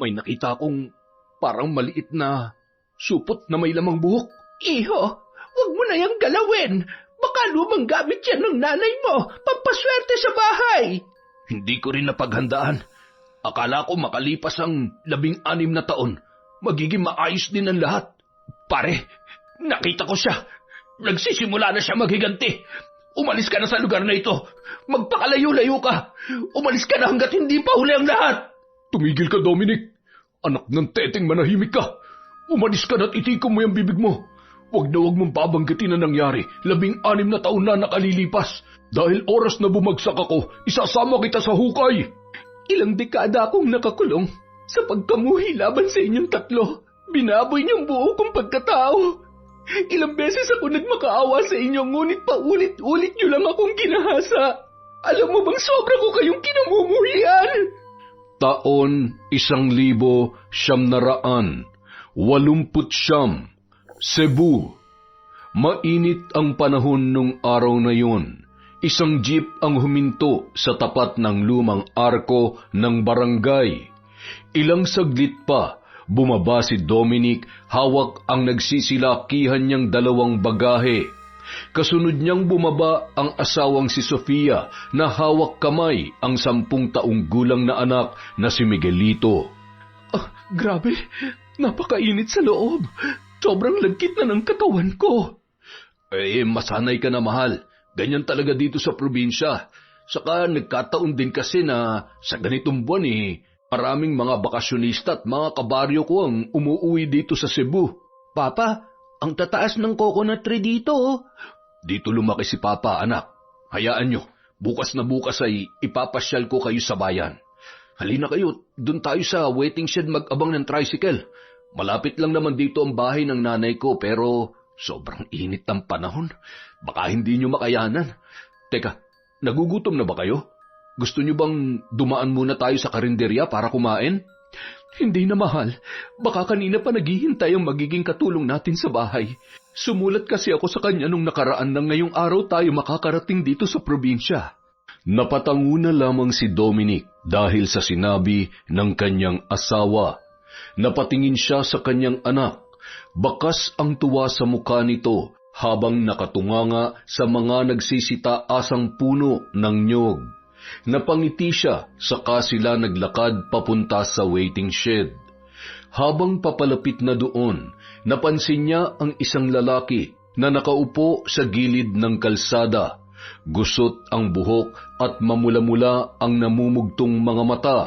may nakita akong parang maliit na supot na may lamang buhok. Iho, wag mo na yang galawin. Baka lumang gamit yan ng nanay mo, pampaswerte sa bahay. Hindi ko rin napaghandaan. Akala ko makalipas ang 16 na taon, magiging maayos din ang lahat. Pare, nakita ko siya. Nagsisimula na siya maghiganti. Umalis ka na sa lugar na ito. Magpakalayo-layo ka. Umalis ka na hanggat hindi pa huli ang lahat. Tumigil ka, Dominic. Anak ng teteng, manahimik ka. Umalis ka na't itikom mo yung bibig mo. Huwag na huwag mong babanggitin na nangyari. 16 na taon na nakalilipas. Dahil oras na bumagsak ako, isasama kita sa hukay. Ilang dekada akong nakakulong sa pagkamuhi laban sa inyong tatlo. Binaboy niyong buo kong pagkatao. Ilang beses ako nagmakaawa sa inyo, ngunit paulit-ulit niyo lang akong ginahasa. Alam mo bang sobra ko kayong kinamumuhian? Taon 1989, Cebu. Mainit ang panahon nung araw na yun. Isang jeep ang huminto sa tapat ng lumang arko ng barangay. Ilang saglit pa, bumaba si Dominic, hawak ang nagsisilakihan niyang 2 bagahe. Kasunod niyang bumaba ang asawang si Sofia na hawak kamay ang 10 taong gulang na anak na si Miguelito. Grabe, napakainit sa loob. Sobrang lagkit na ng katawan ko. Masanay ka na, mahal. Ganyan talaga dito sa probinsya. Saka nagkataon din kasi na sa ganitong buwan maraming mga bakasyonista at mga kabaryo ko ang umuwi dito sa Cebu. Papa, ang tataas ng coconut tree dito. Dito lumaki si Papa, anak. Hayaan nyo, bukas na bukas ay ipapasyal ko kayo sa bayan. Halina kayo, dun tayo sa waiting shed mag-abang ng tricycle. Malapit lang naman dito ang bahay ng nanay ko pero sobrang init ng panahon. Baka hindi nyo makayanan. Teka, nagugutom na ba kayo? Gusto nyo bang dumaan muna tayo sa karinderya para kumain? Hindi na, mahal. Baka kanina pa naghihintay ang magiging katulong natin sa bahay. Sumulat kasi ako sa kanya nung nakaraan na ngayong araw tayo makakarating dito sa probinsya. Napatango na lamang si Dominic dahil sa sinabi ng kanyang asawa. Napatingin siya sa kanyang anak. Bakas ang tuwa sa mukha nito habang nakatunganga sa mga nagsisitaasang puno ng nyog. Napangiti siya saka sila naglakad papunta sa waiting shed. Habang papalapit na doon, napansin niya ang isang lalaki na nakaupo sa gilid ng kalsada. Gusot ang buhok at mamula-mula ang namumugtong mga mata.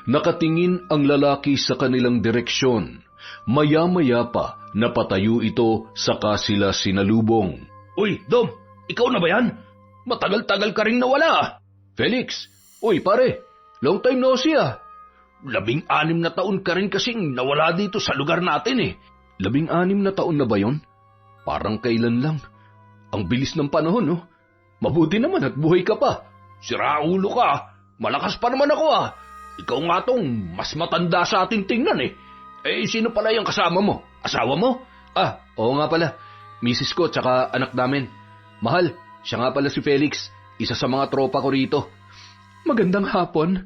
Nakatingin ang lalaki sa kanilang direksyon. Maya-maya pa, napatayo ito saka sila sinalubong. Uy, Dom! Ikaw na ba yan? Matagal-tagal ka rin nawala. Felix! Uy, pare! Long time no see 16 na taon ka rin kasing nawala dito sa lugar natin 16 na taon na ba yon? Parang kailan lang. Ang bilis ng panahon, no? Mabuti naman at buhay ka pa. Siraulo ka. Malakas pa naman ako Ikaw nga tong mas matanda sa ating tingnan sino pala yung kasama mo? Asawa mo? Oo nga pala. Misis ko tsaka anak namin. Mahal, siya nga pala si Felix. Isa sa mga tropa ko rito. Magandang hapon.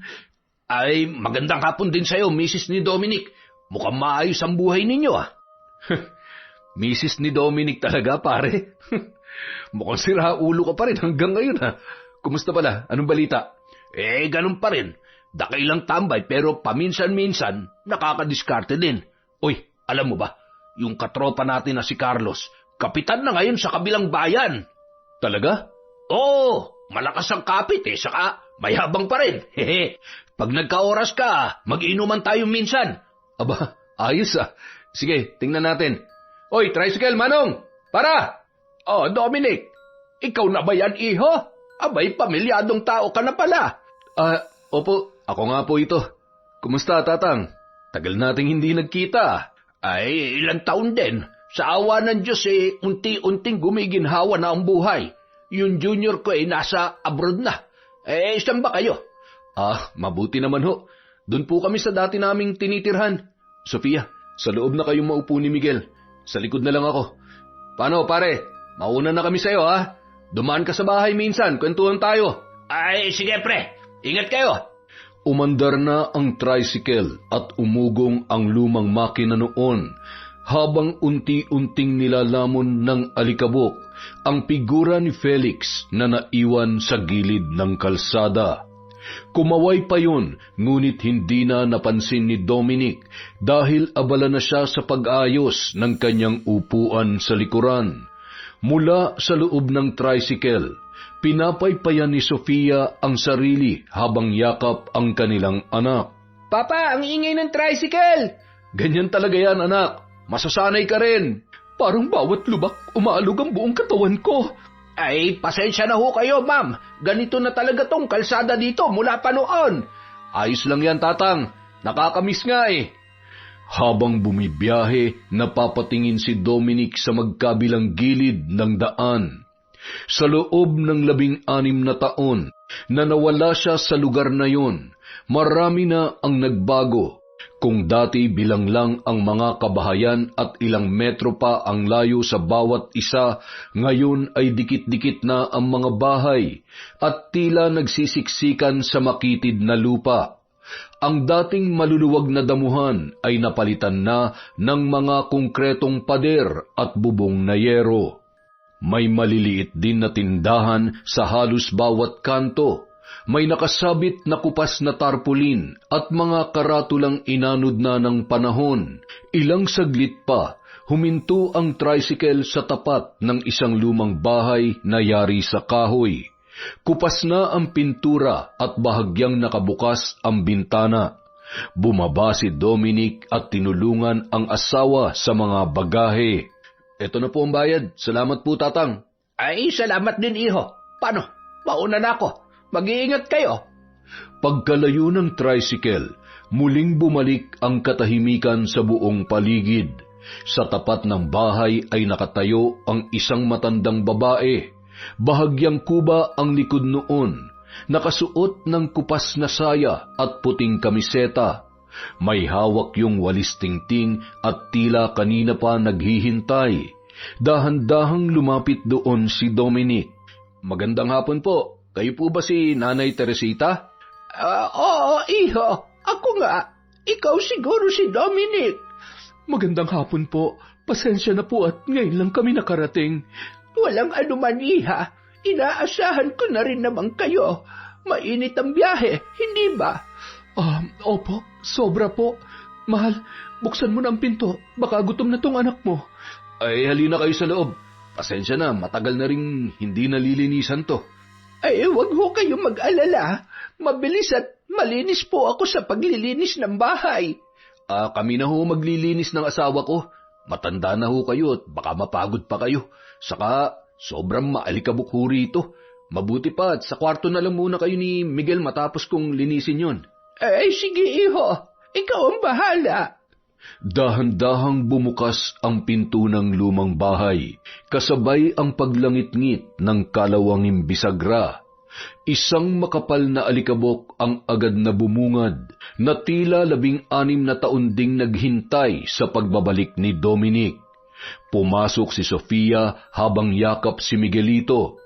Magandang hapon din sa'yo, Mrs. ni Dominic. Mukhang maayos ang buhay ninyo Mrs. ni Dominic talaga, pare. Mukhang siraulo ka pa rin hanggang ngayon Kumusta pala? Anong balita? Ganun pa rin. Dakilang tambay pero paminsan-minsan nakakadiskarte din. Uy, alam mo ba, yung katropa natin na si Carlos, kapitan na ngayon sa kabilang bayan. Talaga? Oo, malakas ang kapit saka mayabang pa rin. Pag nagka-oras ka, mag-inuman tayo minsan. Aba, ayos Sige, tingnan natin. Oy, tricycle, Manong! Para! Dominic, ikaw na ba yan, iho? Abay, pamilyadong tao ka na pala. Opo, ako nga po ito. Kumusta, Tatang? Tagal nating hindi nagkita. Ilang taon din. Sa awa ng Diyos unti-unting gumiginhawa na ang buhay. Yung junior ko nasa abroad na. Saan ba kayo? Mabuti naman ho. Doon po kami sa dati naming tinitirhan. Sofia, sa loob na kayong maupo ni Miguel. Sa likod na lang ako. Paano, pare? Mauna na kami sa'yo, Dumaan ka sa bahay minsan, kwentuhan tayo. Sige, pre. Ingat kayo. Umandar na ang tricycle at umugong ang lumang makina noon habang unti-unting nilalamon ng alikabok ang figura ni Felix na naiwan sa gilid ng kalsada. Kumaway pa yun, ngunit hindi na napansin ni Dominic dahil abala na siya sa pag-ayos ng kanyang upuan sa likuran. Mula sa loob ng tricycle, pinapaypayan ni Sofia ang sarili habang yakap ang kanilang anak. Papa, ang ingay ng tricycle! Ganyan talaga yan, anak. Masasanay ka rin. Parang bawat lubak, umaalog ang buong katawan ko. Ay, pasensya na ho kayo, ma'am. Ganito na talaga tong kalsada dito mula pa noon. Ayos lang yan, tatang. Nakakamiss nga eh. Habang bumibiyahe, napapatingin si Dominic sa magkabilang gilid ng daan. Sa loob ng 16 na taon na nawala siya sa lugar na yon, marami na ang nagbago. Kung dati bilang lang ang mga kabahayan at ilang metro pa ang layo sa bawat isa, ngayon ay dikit-dikit na ang mga bahay at tila nagsisiksikan sa makitid na lupa. Ang dating maluluwag na damuhan ay napalitan na ng mga konkretong pader at bubong na yero. May maliliit din na tindahan sa halos bawat kanto. May nakasabit na kupas na tarpulin at mga karatulang inanod na ng panahon. Ilang saglit pa, huminto ang tricycle sa tapat ng isang lumang bahay na yari sa kahoy. Kupas na ang pintura at bahagyang nakabukas ang bintana. Bumaba si Dominic at tinulungan ang asawa sa mga bagahe. Ito na po ang bayad. Salamat po, tatang. Ay, salamat din, iho. Paano? Mauna na ako. Mag-iingat kayo. Pagkalayo ng tricycle, muling bumalik ang katahimikan sa buong paligid. Sa tapat ng bahay ay nakatayo ang isang matandang babae. Bahagyang kuba ang likod noon. Nakasuot ng kupas na saya at puting kamiseta. May hawak yung walis tingting at tila kanina pa naghihintay. Dahan-dahang lumapit doon si Dominic. Magandang hapon po. Kayo po ba si Nanay Teresita? Oo, iho. Ako nga. Ikaw siguro si Dominic. Magandang hapon po. Pasensya na po at ngayon lang kami nakarating. Walang anuman, iha. Inaasahan ko na rin naman kayo. Mainit ang biyahe, hindi ba? Opo, sobra po. Mahal, buksan mo na ang pinto. Baka gutom na tong anak mo. Ay, halina kayo sa loob. Pasensya na, matagal na rin hindi nalilinisan to. Ay, wag ho kayong mag-alala. Mabilis at malinis po ako sa paglilinis ng bahay. Kami na ho maglilinis ng asawa ko. Matanda na ho kayo at baka mapagod pa kayo. Saka, sobrang maalikabok ho rito. Mabuti pa at sa kwarto na lang muna kayo ni Miguel matapos kong linisin yon. Ay, sige, iho. Ikaw ang bahala. Dahan-dahang bumukas ang pinto ng lumang bahay, kasabay ang paglangit-ngit ng kalawanging bisagra. Isang makapal na alikabok ang agad na bumungad, na tila 16 na taon ding naghintay sa pagbabalik ni Dominic. Pumasok si Sofia habang yakap si Miguelito.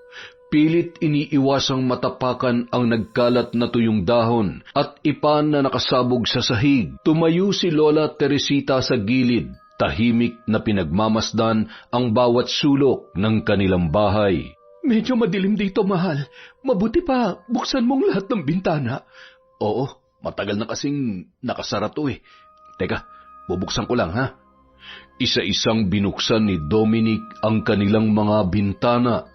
Pilit iniiwasang matapakan ang nagkalat na tuyong dahon at ipan na nakasabog sa sahig. Tumayo si Lola Teresita sa gilid, tahimik na pinagmamasdan ang bawat sulok ng kanilang bahay. Medyo madilim dito, mahal. Mabuti pa, buksan mong lahat ng bintana. Oo, matagal na kasing nakasara to eh. Teka, bubuksan ko lang ha. Isa-isang binuksan ni Dominic ang kanilang mga bintana.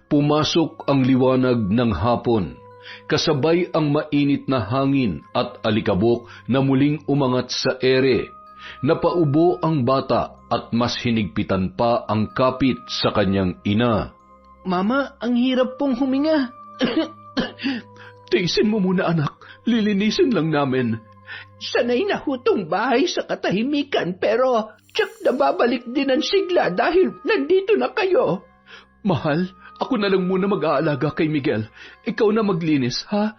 Pumasok ang liwanag ng hapon, kasabay ang mainit na hangin at alikabok na muling umangat sa ere. Napaubo ang bata at mas hinigpitan pa ang kapit sa kanyang ina. Mama, ang hirap pong huminga. Tiisin mo muna, anak. Lilinisin lang namin. Sanay na hutong bahay sa katahimikan pero tsak na babalik din ang sigla dahil nandito na kayo. Mahal, ako na lang muna mag-aalaga kay Miguel. Ikaw na maglinis, ha?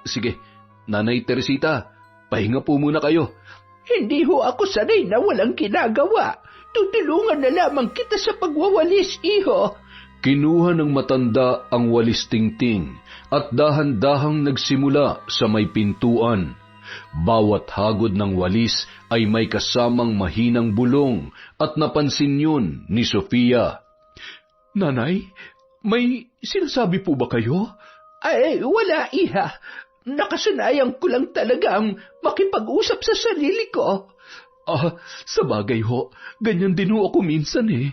Sige. Nanay Teresita, pahinga po muna kayo. Hindi ho ako sanay na walang ginagawa. Tutulungan na lamang kita sa pagwawalis, iho. Kinuha ng matanda ang walis tingting at dahan-dahang nagsimula sa may pintuan. Bawat hagod ng walis ay may kasamang mahinang bulong at napansin yun ni Sofia. Nanay, may sinasabi po ba kayo? Ay, wala, iha. Nakasanayan ko lang talagang makipag-usap sa sarili ko. Sa bagay ho, ganyan din ho ako minsan eh.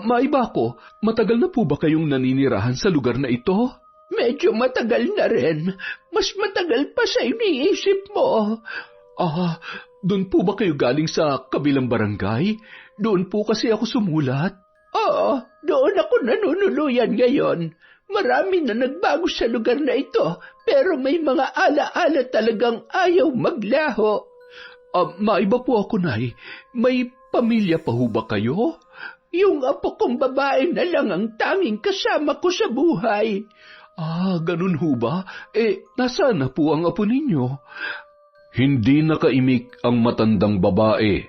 Maiba ko, matagal na po ba kayong naninirahan sa lugar na ito? Medyo matagal na rin. Mas matagal pa sa iniisip mo. Doon po ba kayo galing sa kabilang barangay? Doon po kasi ako sumulat. Oo, doon ako nanunuluyan ngayon. Marami na nagbago sa lugar na ito, pero may mga ala-ala talagang ayaw maglaho. Maiba po ako, Nay. May pamilya pa ho ba kayo? Yung apo kong babae na lang ang tanging kasama ko sa buhay. Ganun ho ba? Nasaan na po ang apo ninyo? Hindi nakaimik ang matandang babae.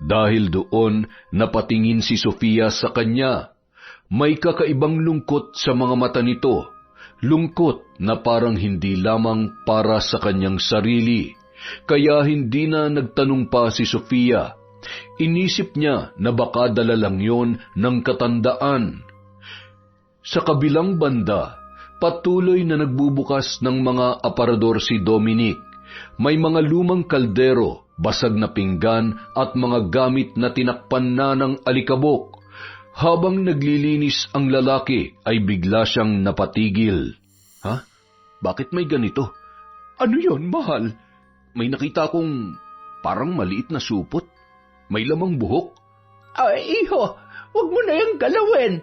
Dahil doon, napatingin si Sofia sa kanya. May kakaibang lungkot sa mga mata nito. Lungkot na parang hindi lamang para sa kanyang sarili. Kaya hindi na nagtanong pa si Sofia. Inisip niya na baka dala lang yon ng katandaan. Sa kabilang banda, patuloy na nagbubukas ng mga aparador si Dominic. May mga lumang kaldero, basag na pinggan at mga gamit na tinakpan na ng alikabok. Habang naglilinis ang lalaki ay bigla siyang napatigil. Bakit may ganito? Ano yon, mahal? May nakita kong parang maliit na supot. May lamang buhok. Iho, huwag mo na yung galawin.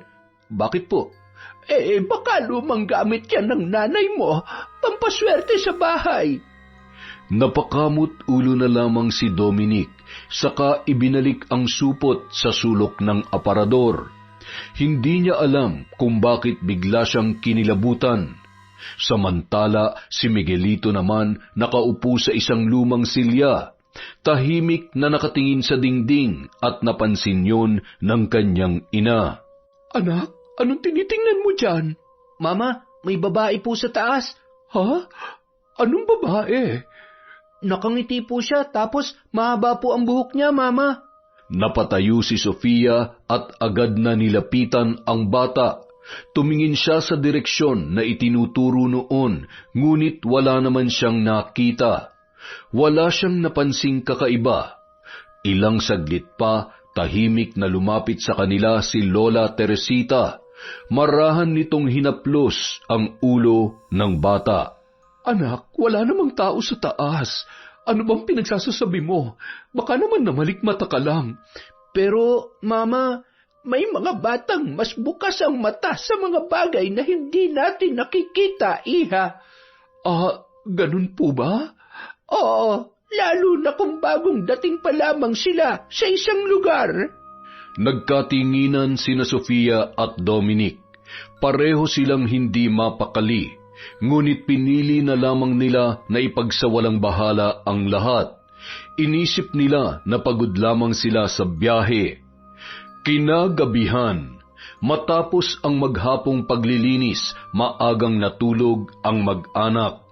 Bakit po? Baka lumang gamit yan ng nanay mo, pampaswerte sa bahay. Napakamot ulo na lamang si Dominic, saka ibinalik ang supot sa sulok ng aparador. Hindi niya alam kung bakit bigla siyang kinilabutan. Samantala, si Miguelito naman nakaupo sa isang lumang silya, tahimik na nakatingin sa dingding at napansin yun ng kanyang ina. Anak, anong tinitingnan mo dyan? Mama, may babae po sa taas. Ha? Anong babae? Nakangiti po siya, tapos mahaba po ang buhok niya, Mama. Napatayo si Sofia at agad na nilapitan ang bata. Tumingin siya sa direksyon na itinuturo noon, ngunit wala naman siyang nakita. Wala siyang napansing kakaiba. Ilang saglit pa, tahimik na lumapit sa kanila si Lola Teresita. Marahan nitong hinaplos ang ulo ng bata. Anak, wala namang tao sa taas. Ano bang pinagsasasabi mo? Baka naman namalikmata ka lang. Pero, Mama, may mga batang mas bukas ang mata sa mga bagay na hindi natin nakikita, Iha. Ganun po ba? Oo, lalo na kung bagong dating pa lamang sila sa isang lugar. Nagkatinginan sina Sofia at Dominic. Pareho silang hindi mapakali. Ngunit pinili na lamang nila na ipagsawalang bahala ang lahat. Inisip nila na pagod lamang sila sa biyahe. Kinagabihan, matapos ang maghapong paglilinis, maagang natulog ang mag-anak.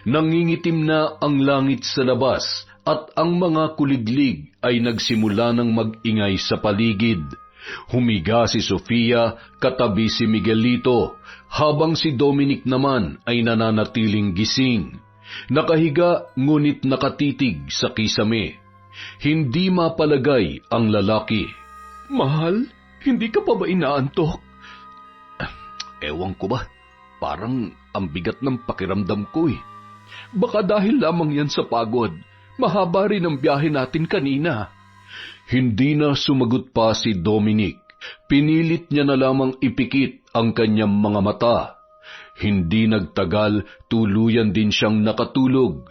Nangingitim na ang langit sa labas at ang mga kuliglig ay nagsimula ng mag-ingay sa paligid. Humiga si Sofia katabi si Miguelito, habang si Dominic naman ay nananatiling gising. Nakahiga ngunit nakatitig sa kisame. Hindi mapalagay ang lalaki. Mahal, hindi ka pa ba inaantok? Ewan ko ba, parang ang bigat ng pakiramdam ko eh. Baka dahil lamang yan sa pagod. Mahaba rin ang biyahe natin kanina. Hindi na sumagot pa si Dominic. Pinilit niya na lamang ipikit ang kanyang mga mata. Hindi nagtagal, tuluyan din siyang nakatulog.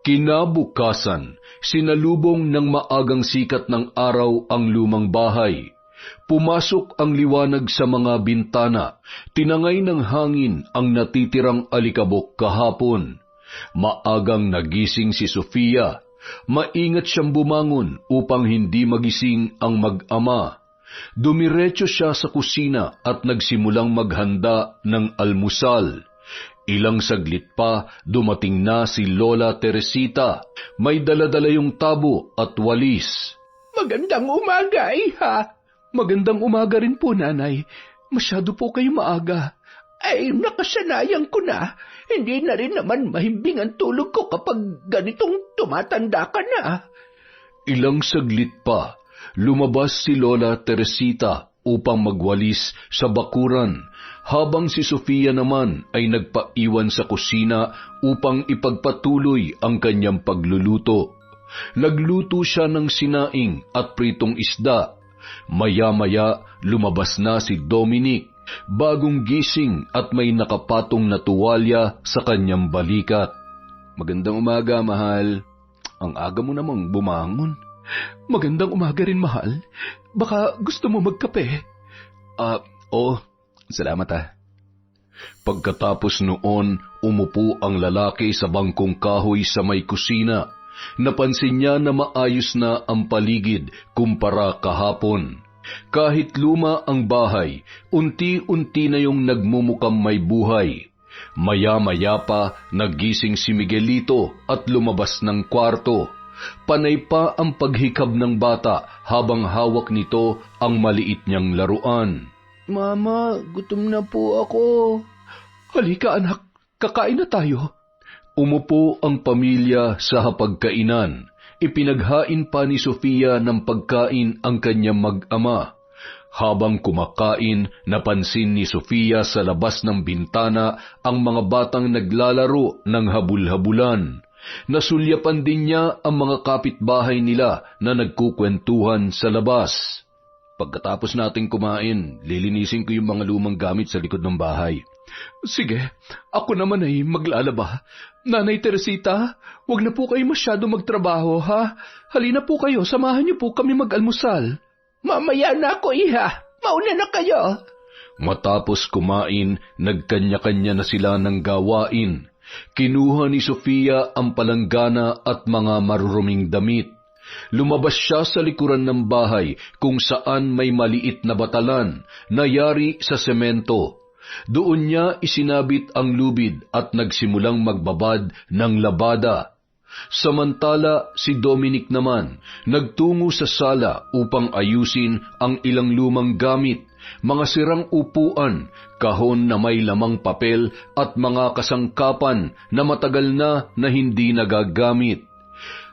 Kinabukasan, sinalubong ng maagang sikat ng araw ang lumang bahay. Pumasok ang liwanag sa mga bintana, tinangay ng hangin ang natitirang alikabok kahapon. Maagang nagising si Sofia. Maingat siyang bumangon upang hindi magising ang mag-ama. Dumiretso siya sa kusina at nagsimulang maghanda ng almusal. Ilang saglit pa, dumating na si Lola Teresita. May daladala yung tabo at walis. Magandang umaga, iha. Magandang umaga rin po, Nanay. Masyado po kayo maaga. Ay, nakasanayan ko na. Hindi na rin naman mahimbing ang tulog ko kapag ganitong tumatanda ka na. Ilang saglit pa, lumabas si Lola Teresita upang magwalis sa bakuran, habang si Sofia naman ay nagpaiwan sa kusina upang ipagpatuloy ang kanyang pagluluto. Nagluto siya ng sinaing at pritong isda. Maya-maya lumabas na si Dominic, bagong gising at may nakapatong na tuwalya sa kanyang balikat. Magandang umaga, mahal. Ang aga mo namang bumangon. Magandang umaga rin, mahal. Baka gusto mo magkape? Salamat. Pagkatapos noon, umupo ang lalaki sa bangkong kahoy sa may kusina. Napansin niya na maayos na ang paligid kumpara kahapon. Kahit luma ang bahay, unti-unti na yung nagmumukhang may buhay. Maya-maya pa, nagising si Miguelito at lumabas ng kwarto. Panay pa ang paghikab ng bata habang hawak nito ang maliit niyang laruan. Mama, gutom na po ako. Halika, anak. Kakain na tayo. Umupo ang pamilya sa hapagkainan. Ipinaghain pa ni Sofia ng pagkain ang kanyang mag-ama. Habang kumakain, napansin ni Sofia sa labas ng bintana ang mga batang naglalaro ng habul-habulan. Nasulyapan din niya ang mga kapitbahay nila na nagkukwentuhan sa labas. Pagkatapos nating kumain, lilinisin ko yung mga lumang gamit sa likod ng bahay. Sige, ako naman ay maglalaba. Nanay Teresita, wag na po kayo masyado magtrabaho, ha? Halina po kayo, samahan niyo po kami mag-almusal. Mamaya na ako, iha. Mauna na kayo. Matapos kumain, nagkanya-kanya na sila ng gawain. Kinuha ni Sofia ang palanggana at mga maruruming damit. Lumabas siya sa likuran ng bahay kung saan may maliit na batalan na yari sa semento. Doon niya isinabit ang lubid at nagsimulang magbabad ng labada. Samantala, si Dominic naman nagtungo sa sala upang ayusin ang ilang lumang gamit, mga sirang upuan, kahon na may lamang papel at mga kasangkapan na matagal na hindi nagagamit.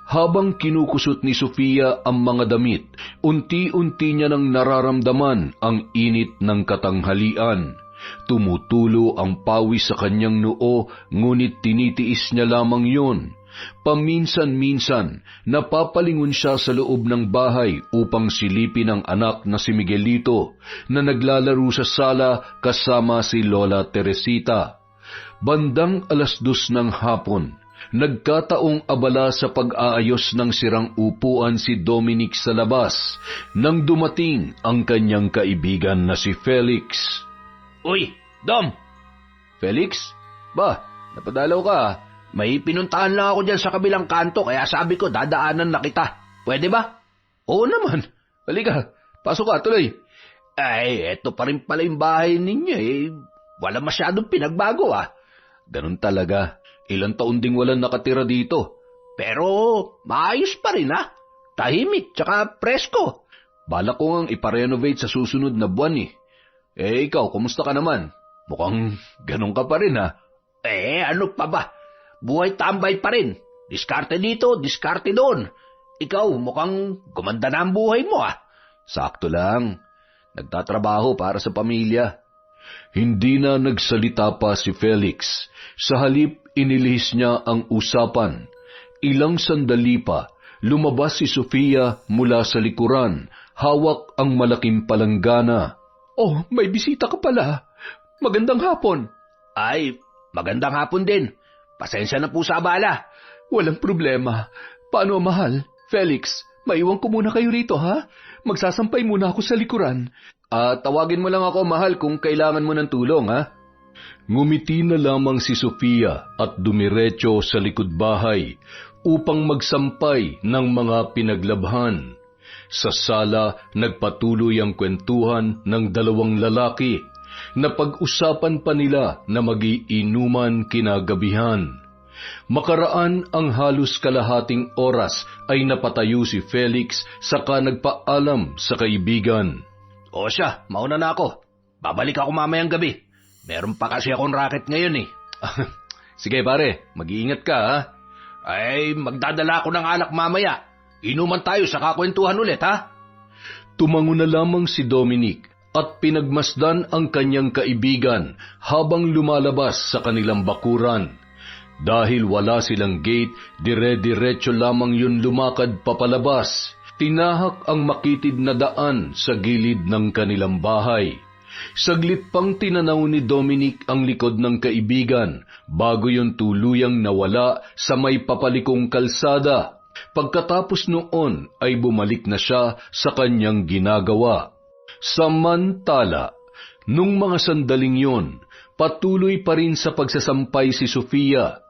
Habang kinukusot ni Sofia ang mga damit, unti-unti niya nang nararamdaman ang init ng katanghalian. Tumutulo ang pawis sa kanyang noo, ngunit tinitiis niya lamang yun. Paminsan-minsan, napapalingon siya sa loob ng bahay upang silipin ang anak na si Miguelito na naglalaro sa sala kasama si Lola Teresita. Bandang 2:00 ng hapon, nagkataong abala sa pag-aayos ng sirang upuan si Dominic sa labas nang dumating ang kanyang kaibigan na si Felix. Uy, Dom! Felix? Ba, napadalaw ka. May pinuntahan lang ako dyan sa kabilang kanto, kaya sabi ko dadaanan na kita. Pwede ba? Oo naman. Halika, pasok ka, tuloy. Ay, eto pa rin pala yung bahay ninyo eh. Wala masyadong pinagbago ah. Ganun talaga. Ilang taon ding walang nakatira dito. Pero maayos pa rin ah. Tahimik, tsaka presko. Balak ko ngang iparenovate sa susunod na buwan eh. Ikaw, kumusta ka naman? Mukhang ganun ka pa rin ha. Ano pa ba? Buhay tambay pa rin. Diskarte dito, diskarte doon. Ikaw, mukhang gumanda na ang buhay mo ah. Sakto lang. Nagtatrabaho para sa pamilya. Hindi na nagsalita pa si Felix. Sa halip, inilihis niya ang usapan. Ilang sandali pa, lumabas si Sofia mula sa likuran. Hawak ang malaking palanggana. Oh, may bisita ka pala. Magandang hapon. Ay, magandang hapon din. Pasensya na po sa abala. Walang problema. Paano, mahal? Felix, maiwan ko muna kayo rito, ha? Magsasampay muna ako sa likuran. Tawagin mo lang ako, mahal, kung kailangan mo ng tulong, ha? Ngumiti na lamang si Sofia at dumiretso sa likod bahay upang magsampay ng mga pinaglabhan. Sa sala, nagpatuloy ang kwentuhan ng dalawang lalaki. Napag-usapan pa nila na mag-iinuman kinagabihan. Makaraan ang halos kalahating oras ay napatayo si Felix saka nagpaalam sa kaibigan. O siya, mauna na ako. Babalik ako mamayang gabi. Meron pa kasi akong racket ngayon eh. Sige pare, mag-iingat ka ha. Ay, magdadala ako ng alak mamaya. Inuman tayo sa kakwentuhan ulit ha. Tumango na lamang si Dominic at pinagmasdan ang kanyang kaibigan habang lumalabas sa kanilang bakuran. Dahil wala silang gate, dire-diretso lamang yun lumakad papalabas. Tinahak ang makitid na daan sa gilid ng kanilang bahay. Saglit pang tinanaw ni Dominic ang likod ng kaibigan bago yun tuluyang nawala sa may papalikong kalsada. Pagkatapos noon ay bumalik na siya sa kanyang ginagawa. Samantala, nung mga sandaling yon, patuloy pa rin sa pagsasampay si Sofia.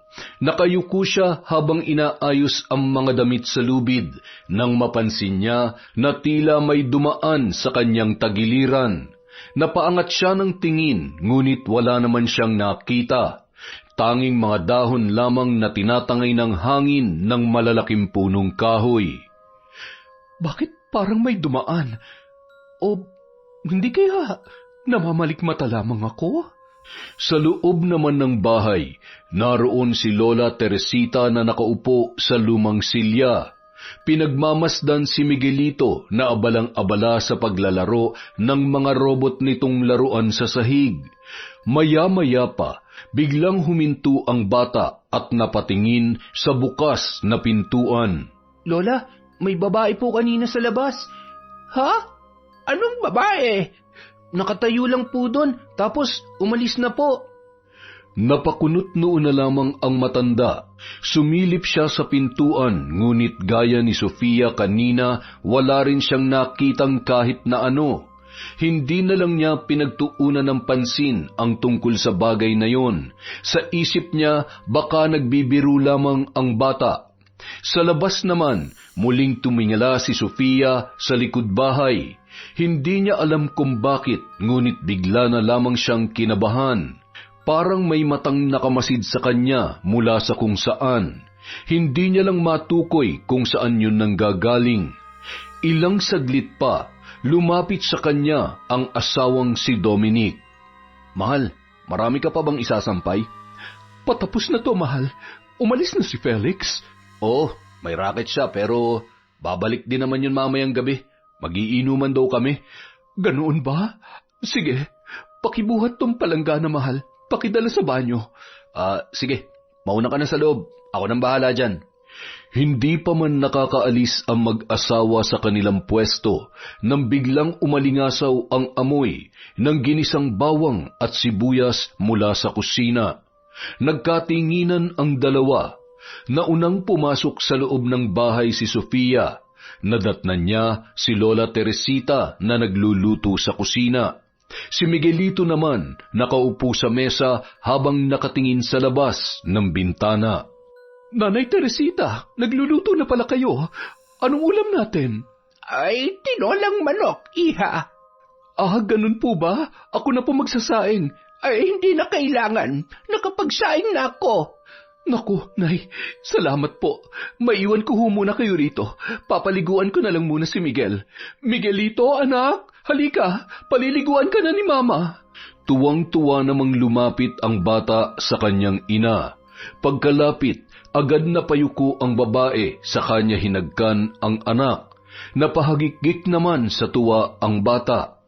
Nakayuko siya habang inaayos ang mga damit sa lubid nang mapansin niya na tila may dumaan sa kanyang tagiliran. Napaangat siya ng tingin ngunit wala naman siyang nakita. Tanging mga dahon lamang na tinatangay ng hangin ng malalaking punong kahoy. Bakit parang may dumaan? O hindi kaya namamalikmata lamang ako? Sa loob naman ng bahay, naroon si Lola Teresita na nakaupo sa lumang silya. Pinagmamasdan si Miguelito na abalang-abala sa paglalaro ng mga robot nitong laruan sa sahig. Maya-maya pa, biglang huminto ang bata at napatingin sa bukas na pintuan. Lola, may babae po kanina sa labas. Ha? Anong babae? Nakatayo lang po doon, tapos umalis na po. Napakunot noon na lamang ang matanda. Sumilip siya sa pintuan, ngunit gaya ni Sofia kanina, wala rin siyang nakitang kahit na ano. Hindi na lang niya pinagtuunan ng pansin ang tungkol sa bagay na yon. Sa isip niya, baka nagbibiro lamang ang bata. Sa labas naman, muling tumingala si Sofia sa likod bahay. Hindi niya alam kung bakit, ngunit bigla na lamang siyang kinabahan. Parang may matang nakamasid sa kanya mula sa kung saan. Hindi niya lang matukoy kung saan yun nanggagaling. Ilang saglit pa, lumapit sa kanya ang asawang si Dominic. Mahal, marami ka pa bang isasampay? Patapos na to, mahal. Umalis na si Felix. Oo, may racket siya pero babalik din naman yun mamayang gabi. Magiinuman daw kami. Ganoon ba? Sige, pakibuhat tong palanggana, mahal. Pakidala sa banyo. Sige, mauna ka na sa loob. Ako nang bahala dyan. Hindi pa man nakakaalis ang mag-asawa sa kanilang pwesto nang biglang umalingasaw ang amoy ng ginisang bawang at sibuyas mula sa kusina. Nagkatinginan ang dalawa. Naunang pumasok sa loob ng bahay si Sofia. Nadatnan niya si Lola Teresita na nagluluto sa kusina. Si Miguelito naman nakaupo sa mesa habang nakatingin sa labas ng bintana. Nanay Teresita, nagluluto na pala kayo. Anong ulam natin? Ay, tinolang manok, iha. Ganun po ba? Ako na po magsasaing. Ay, hindi na kailangan. Nakapagsaing na ako. Naku, Nay, salamat po. Maiwan ko muna kayo rito. Papaliguan ko na lang muna si Miguel. Miguelito, anak, halika, paliliguan ka na ni Mama. Tuwang-tuwa namang lumapit ang bata sa kanyang ina. Pagkalapit, agad na payuko ang babae sa kanya hinagkan ang anak. Napahagikgik naman sa tuwa ang bata.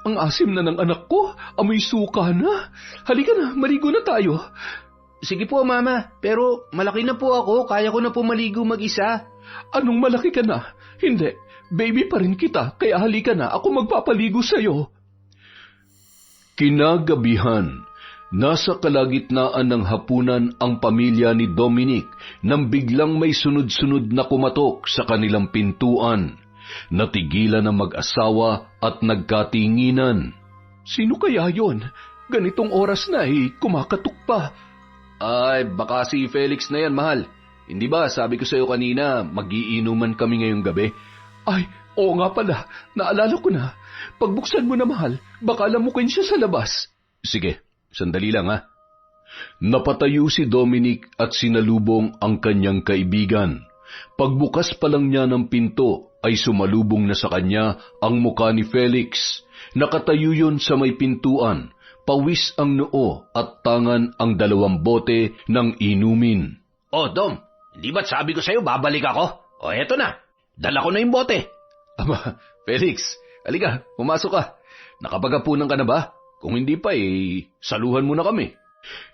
Ang asim na ng anak ko, amoy suka na. Halika na, maligo na tayo. Sige po, Mama, pero malaki na po ako, kaya ko na po maligo mag-isa. Anong malaki ka na? Hindi, baby pa rin kita, kaya halika na, ako magpapaligo sa'yo. Kinagabihan, nasa kalagitnaan ng hapunan ang pamilya ni Dominic nang biglang may sunod-sunod na kumatok sa kanilang pintuan. Natigilan ang mag-asawa at nagkatinginan. Sino kaya yon? Ganitong oras na kumakatok pa. Ay, baka si Felix na yan, mahal. Hindi ba, sabi ko sa'yo kanina, mag-iinuman kami ngayong gabi. Ay, oo nga pala. Naalala ko na. Pagbuksan mo na, mahal, baka lamukin siya sa labas. Sige, sandali lang ha. Napatayo si Dominic at sinalubong ang kanyang kaibigan. Pagbukas pa lang niya ng pinto ay sumalubong na sa kanya ang muka ni Felix. Nakatayo yun sa may pintuan, pawis ang noo at tangan ang 2 bote ng inumin. Oh, Dom, di ba't sabi ko sa'yo babalik ako? O eto na, dala ko na yung bote. Aba, Felix, halika, pumasok ka. Nakapaghapunan ka na ba? Kung hindi pa saluhan mo na kami.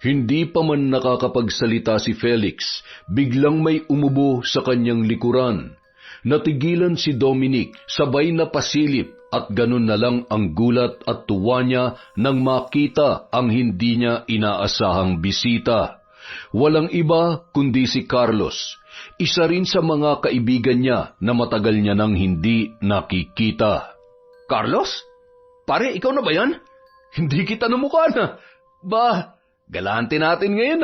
Hindi pa man nakakapagsalita si Felix, biglang may umubo sa kanyang likuran. Natigilan si Dominic, sabay na pasilip at ganun na lang ang gulat at tuwa niya nang makita ang hindi niya inaasahang bisita. Walang iba kundi si Carlos, isa rin sa mga kaibigan niya na matagal niya nang hindi nakikita. Carlos? Pare, ikaw na ba yan? Hindi kita namukha na. Ba, galante natin ngayon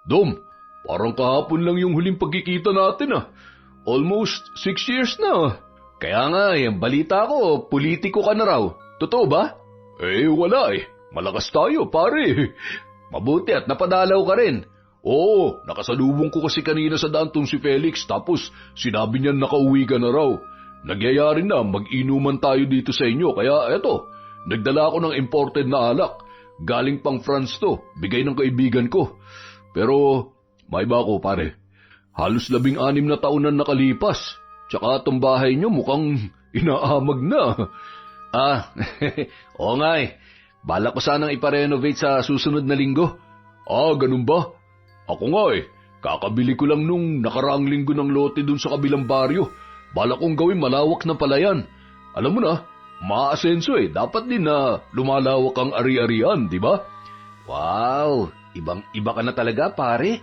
Dom, parang kahapon lang yung huling pagkikita natin Almost 6 years na. Kaya nga balita ko, politiko ka na raw. Totoo ba? Wala Malakas tayo, pare. Mabuti at napadalaw ka rin. Oo, nakasalubong ko kasi kanina sa daan tong si Felix, tapos sinabi niya nakauwi ka na raw. Nagyayari na, mag-inuman tayo dito sa inyo, kaya eto, nagdala ako ng imported na alak. Galing pang France to, bigay ng kaibigan ko. Pero, may ba ako pare? Halos 16 na taon na nakalipas. Tsaka itong bahay nyo mukhang inaamag na. Oo nga Balak ko sanang iparenovate sa susunod na linggo. Ganun ba? Ako nga kakabili ko lang nung nakaraang linggo ng lote dun sa kabilang baryo. Balak kong gawin malawak na palayan. Alam mo na, maasenso dapat din na lumalawak ang ari-arian, di ba? Wow, ibang-iba ka na talaga, pare.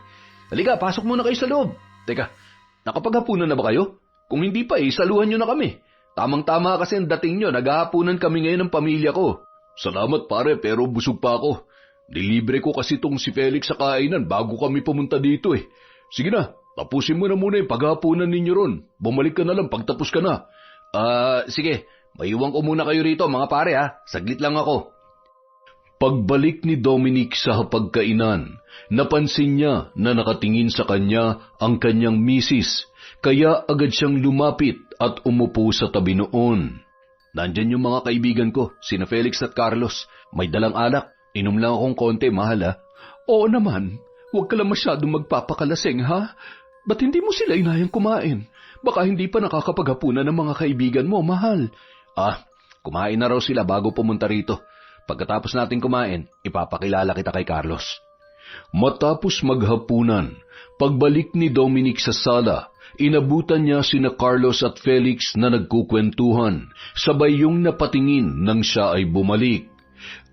Halika, pasok muna kayo sa loob. Teka, nakapaghapunan na ba kayo? Kung hindi pa saluhan nyo na kami. Tamang-tama kasi ang dating nyo, naghahapunan kami ngayon ng pamilya ko. Salamat pare, pero busog pa ako. Nilibre ko kasi tong si Felix sa kainan bago kami pumunta dito Sige na, tapusin mo na muna yung paghahapunan ninyo ron. Bumalik ka na lang pagtapos ka na. Sige, maiwan ko muna kayo rito mga pare Saglit lang ako. Pagbalik ni Dominic sa hapagkainan, napansin niya na nakatingin sa kanya ang kanyang misis, kaya agad siyang lumapit at umupo sa tabi noon. Nandyan yung mga kaibigan ko, sina Felix at Carlos. May dalang alak. Inom lang akong konti, mahal Oo naman, huwag ka lang masyadong magpapakalaseng Ba't hindi mo sila inayang kumain? Baka hindi pa nakakapaghapunan ng mga kaibigan mo, mahal. Kumain na raw sila bago pumunta rito. Pagkatapos natin kumain, ipapakilala kita kay Carlos. Matapos maghapunan, pagbalik ni Dominic sa sala, inabutan niya sina Carlos at Felix na nagkukwentuhan, sabay yung napatingin nang siya ay bumalik.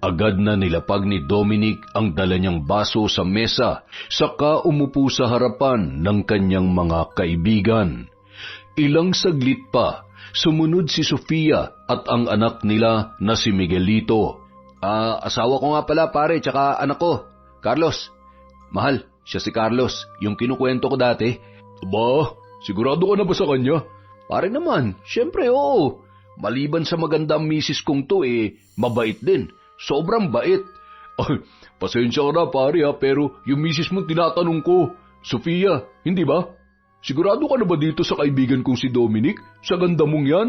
Agad na nilapag ni Dominic ang dala niyang baso sa mesa, saka umupo sa harapan ng kanyang mga kaibigan. Ilang saglit pa, sumunod si Sofia at ang anak nila na si Miguelito. Asawa ko nga pala pare, tsaka anak ko, Carlos. Mahal, siya si Carlos, yung kinukwento ko dati. Aba, sigurado ka na ba sa kanya? Pare naman, syempre oo. Maliban sa magandang misis kong to mabait din. Sobrang bait. Ay, pasensya ka na pare pero yung misis mo tinatanong ko, Sofia, hindi ba? Sigurado ka na ba dito sa kaibigan kong si Dominic? Sa ganda mong yan?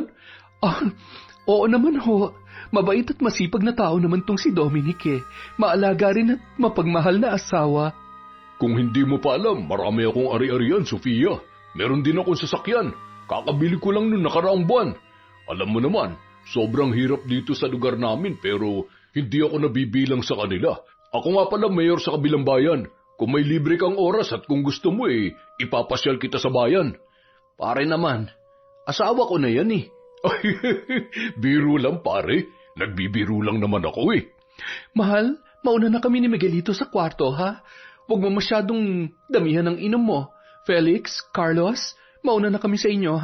Oo naman ho. Mabait at masipag na tao naman tong si Dominic Maalaga rin at mapagmahal na asawa. Kung hindi mo pa alam, marami akong ari-arian, Sofia. Meron din akong sasakyan. Kakabili ko lang noong nakaraang buwan. Alam mo naman, sobrang hirap dito sa lugar namin pero hindi ako nabibilang sa kanila. Ako nga pala mayor sa kabilang bayan. Kung may libre kang oras at kung gusto mo ipapasyal kita sa bayan. Pare naman, asawa ko na yan Ay, biro lang pare. Nagbibiro lang naman ako Mahal, mauna na kami ni Miguelito sa kwarto Huwag mo masyadong damihan ng inom mo. Felix, Carlos, mauna na kami sa inyo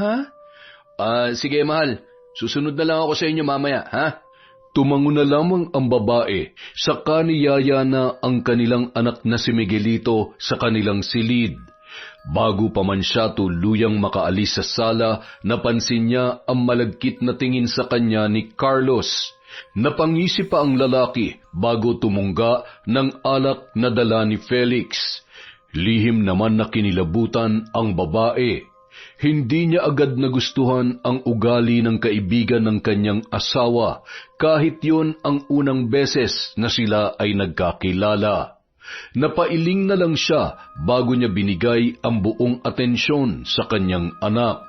Sige mahal, susunod na lang ako sa inyo mamaya Tumango na lamang ang babae, saka niyaya na ang kanilang anak na si Miguelito sa kanilang silid. Bago pa man siya tuluyang makaalis sa sala, napansin niya ang malagkit na tingin sa kanya ni Carlos. Napangisi pa ang lalaki bago tumungga ng alak na dala ni Felix. Lihim naman na kinilabutan ang babae. Hindi niya agad nagustuhan ang ugali ng kaibigan ng kanyang asawa, kahit yun ang unang beses na sila ay nagkakilala. Napailing na lang siya bago niya binigay ang buong atensyon sa kanyang anak.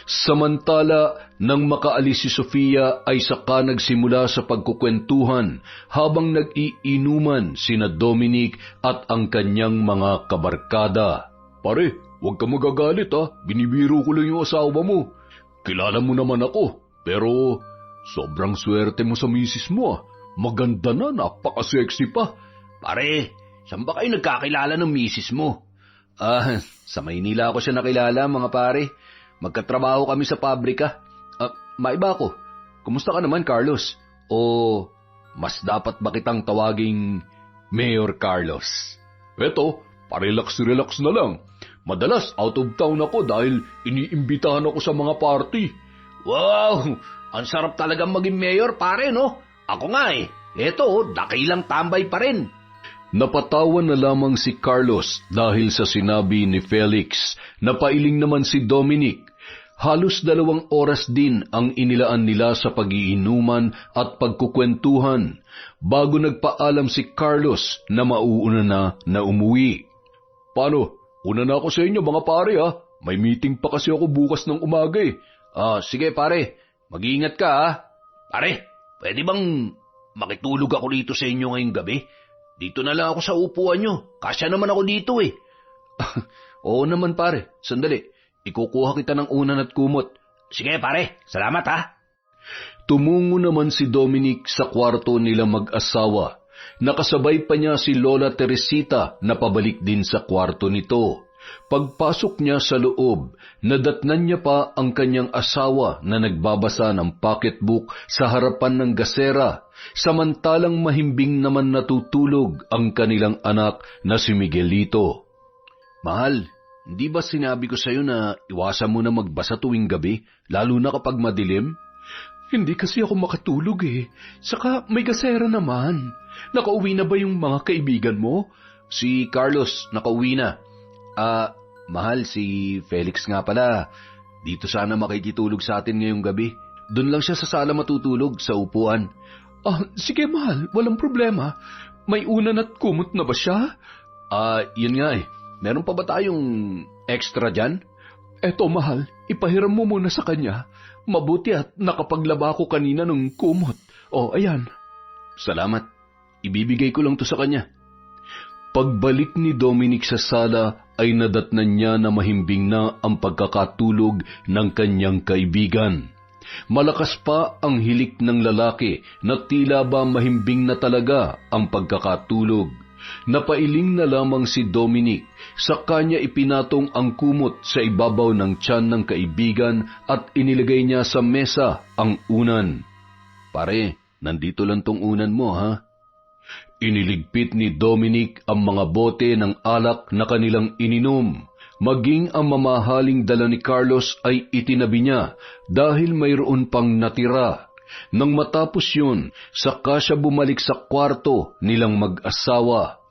Samantala, nang makaalis si Sofia ay saka nagsimula sa pagkukwentuhan habang nag-iinuman sina Dominic at ang kanyang mga kabarkada. Pare, huwag ka magagalit binibiro ko lang yung asawa mo. Kilala mo naman ako, pero sobrang swerte mo sa misis mo Maganda na, napaka-sexy pa. Pare, saan ba kayo nagkakilala ng misis mo? Sa Maynila ako siya nakilala, mga pare. Magkatrabaho kami sa pabrika. Maiba ako. Kumusta ka naman, Carlos? O mas dapat ba kitang tawaging Mayor Carlos? Eto, parelax-relax na lang. Madalas out of town ako dahil iniimbitahan ako sa mga party. Wow! Ang sarap talagang maging mayor, pare, no? Ako nga Eto, dakilang tambay pa rin. Napatawa na lamang si Carlos dahil sa sinabi ni Felix. Napailing naman si Dominic. Halos 2 oras din ang inilaan nila sa pag-iinuman at pagkukwentuhan bago nagpaalam si Carlos na mauuna na umuwi. Paano? Una na ako sa inyo, mga pare May meeting pa kasi ako bukas ng umaga Sige pare, mag-iingat ka Pare, pwede bang makitulog ako dito sa inyo ngayong gabi? Dito na lang ako sa upuan nyo. Kasya naman ako dito Oo naman pare, sandali. Ikukuha kita ng unan at kumot. Sige pare, salamat Tumungo naman si Dominic sa kwarto nila mag-asawa. Nakasabay pa niya si Lola Teresita na pabalik din sa kwarto nito. Pagpasok niya sa loob, nadatnan niya pa ang kanyang asawa na nagbabasa ng pocketbook sa harapan ng gasera, samantalang mahimbing naman natutulog ang kanilang anak na si Miguelito. Mahal, hindi ba sinabi ko sa'yo na iwasan mo na magbasa tuwing gabi, lalo na kapag madilim? Hindi kasi ako makatulog Saka may gasera naman. Nakauwi na ba yung mga kaibigan mo? Si Carlos, nakauwi na. Mahal, si Felix nga pala. Dito sana makikitulog sa atin ngayong gabi. Doon lang siya sa sala matutulog, sa upuan. Sige mahal, walang problema. May unan at kumot na ba siya? Yun nga Meron pa ba tayong extra dyan? Eto mahal, ipahiram mo muna sa kanya. Mabuti at nakapaglaba ko kanina ng kumot. Ayan. Salamat. Ibibigay ko lang to sa kanya. Pagbalik ni Dominic sa sala ay nadatnan niya na mahimbing na ang pagkakatulog ng kanyang kaibigan. Malakas pa ang hilik ng lalaki na tila ba mahimbing na talaga ang pagkakatulog. Napailing na lamang si Dominic, sa kanya ipinatong ang kumot sa ibabaw ng tiyan ng kaibigan at inilagay niya sa mesa ang unan. Pare, nandito lang tong unan mo Iniligpit ni Dominic ang mga bote ng alak na kanilang ininom. Maging ang mamahaling dala ni Carlos ay itinabi niya dahil mayroon pang natira. Nang matapos yun, saka siya bumalik sa kwarto nilang mag-asawa.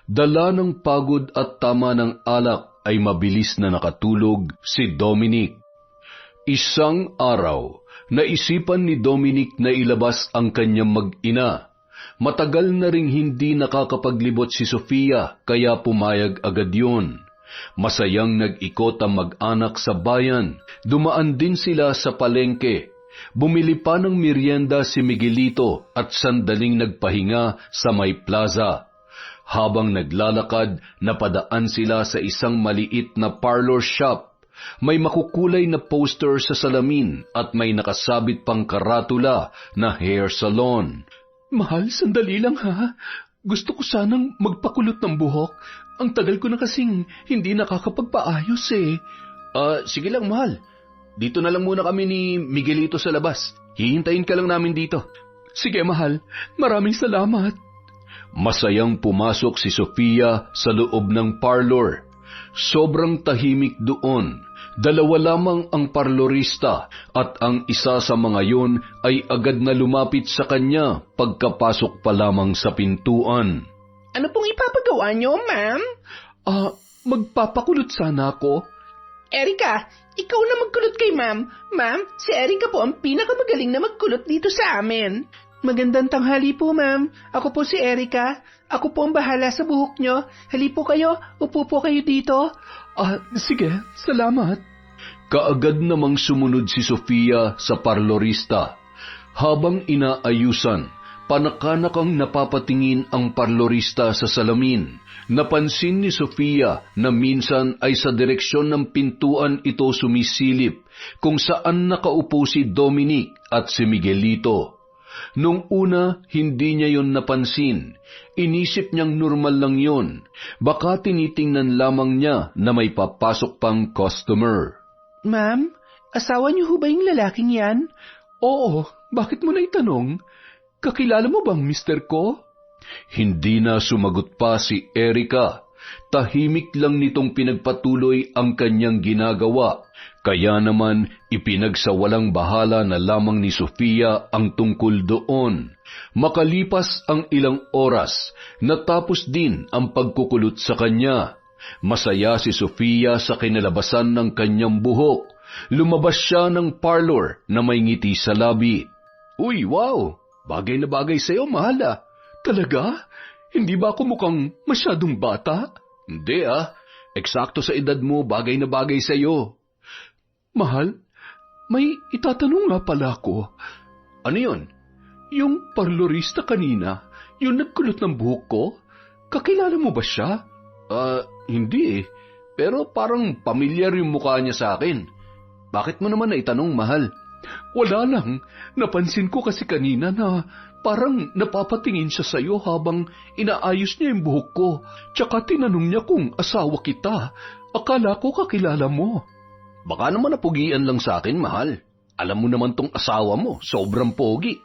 Dala ng pagod at tama ng alak ay mabilis na nakatulog si Dominic. Isang araw, naisipan ni Dominic na ilabas ang kanyang mag-ina. Matagal na ring hindi nakakapaglibot si Sofia kaya pumayag agad yun. Masayang nag-ikot ang mag-anak sa bayan. Dumaan din sila sa palengke. Bumili pa ng merienda si Miguelito at sandaling nagpahinga sa may plaza. Habang naglalakad, napadaan sila sa isang maliit na parlor shop. May makukulay na poster sa salamin at may nakasabit pang karatula na hair salon. Mahal, sandali lang Gusto ko sanang magpakulot ng buhok. Ang tagal ko na kasing hindi nakakapagpaayos Sige lang, mahal. Dito na lang muna kami ni Miguelito sa labas. Hihintayin ka lang namin dito. Sige, mahal. Maraming salamat. Masayang pumasok si Sofia sa loob ng parlor. Sobrang tahimik doon. Dalawa lamang ang parlorista at ang isa sa mga yon ay agad na lumapit sa kanya pagkapasok pa lamang sa pintuan. Ano pong ipapagawa niyo, ma'am? Magpapakulot sana ako. Erika, ikaw na magkulot kay ma'am. Ma'am, si Erika po ang pinakamagaling na magkulot dito sa amin. Magandang tanghali po, ma'am. Ako po si Erika. Ako po ang bahala sa buhok nyo. Hali po kayo. Upo po kayo dito. Sige, salamat. Kaagad namang sumunod si Sofia sa parlorista. Habang inaayusan, panakanakang napapatingin ang parlorista sa salamin. Napansin ni Sofia na minsan ay sa direksyon ng pintuan ito sumisilip kung saan nakaupo si Dominic at si Miguelito. Nung una, hindi niya yon napansin. Inisip niyang normal lang yon. Baka tinitingnan lamang niya na may papasok pang customer. Ma'am, asawa niyo ho ba yung lalaking yan? Oo, bakit mo na itanong? Kakilala mo bang mister ko? Hindi na sumagot pa si Erika. Tahimik lang nitong pinagpatuloy ang kanyang ginagawa. Kaya naman ipinagsawalang bahala na lamang ni Sofia ang tungkol doon. Makalipas ang ilang oras, natapos din ang pagkukulot sa kanya. Masaya si Sofia sa kinalabasan ng kanyang buhok. Lumabas siya ng parlor na may ngiti sa labi. Uy, wow! Bagay na bagay sa'yo, mahal ah. Talaga? Hindi ba ako mukhang masyadong bata? Hindi eksakto sa edad mo, bagay na bagay sa'yo. Mahal, may itatanong nga pala ako. Ano yun? Yung parlorista kanina, yung nagkulot ng buhok ko, kakilala mo ba siya? Hindi pero parang pamilyar yung mukha niya sa akin. Bakit mo naman naitanong, mahal? Wala lang, napansin ko kasi kanina na parang napapatingin siya sa'yo habang inaayos niya yung buhok ko. Tsaka tinanong niya kung asawa kita. Akala ko kakilala mo. Baka naman napugian lang sa akin, mahal. Alam mo naman tong asawa mo, sobrang pogi.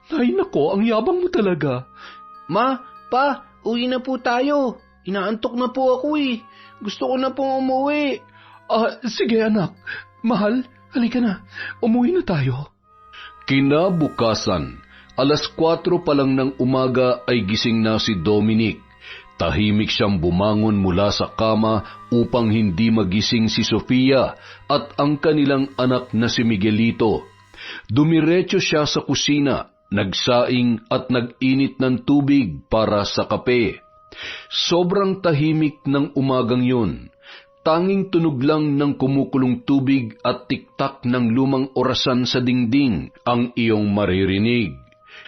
Ay nako, ang yabang mo talaga. Ma, pa, uwi na po tayo. Inaantok na po ako eh. Gusto ko na pong umuwi. Sige anak. Mahal, halika na. Umuwi na tayo. Kinabukasan, 4:00 pa lang ng umaga ay gising na si Dominic. Tahimik siyang bumangon mula sa kama upang hindi magising si Sofia at ang kanilang anak na si Miguelito. Dumiretso siya sa kusina, nagsaing at nag-init ng tubig para sa kape. Sobrang tahimik ng umagang yun. Tanging tunog lang ng kumukulong tubig at tiktak ng lumang orasan sa dingding ang iyong maririnig.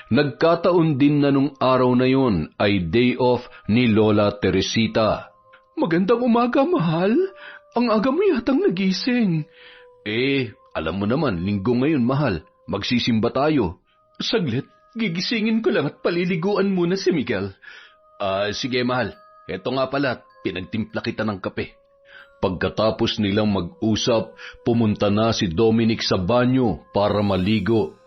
Nagkataon din na nung araw na yon ay day off ni Lola Teresita. Magandang umaga, mahal. Ang aga mo yatang nagising. Alam mo naman, linggo ngayon, mahal. Magsisimba tayo. Saglit, gigisingin ko lang at paliliguan muna si Miguel. Sige, mahal. Eto nga pala, pinagtimpla kita ng kape. Pagkatapos nilang mag-usap, pumunta na si Dominic sa banyo para maligo.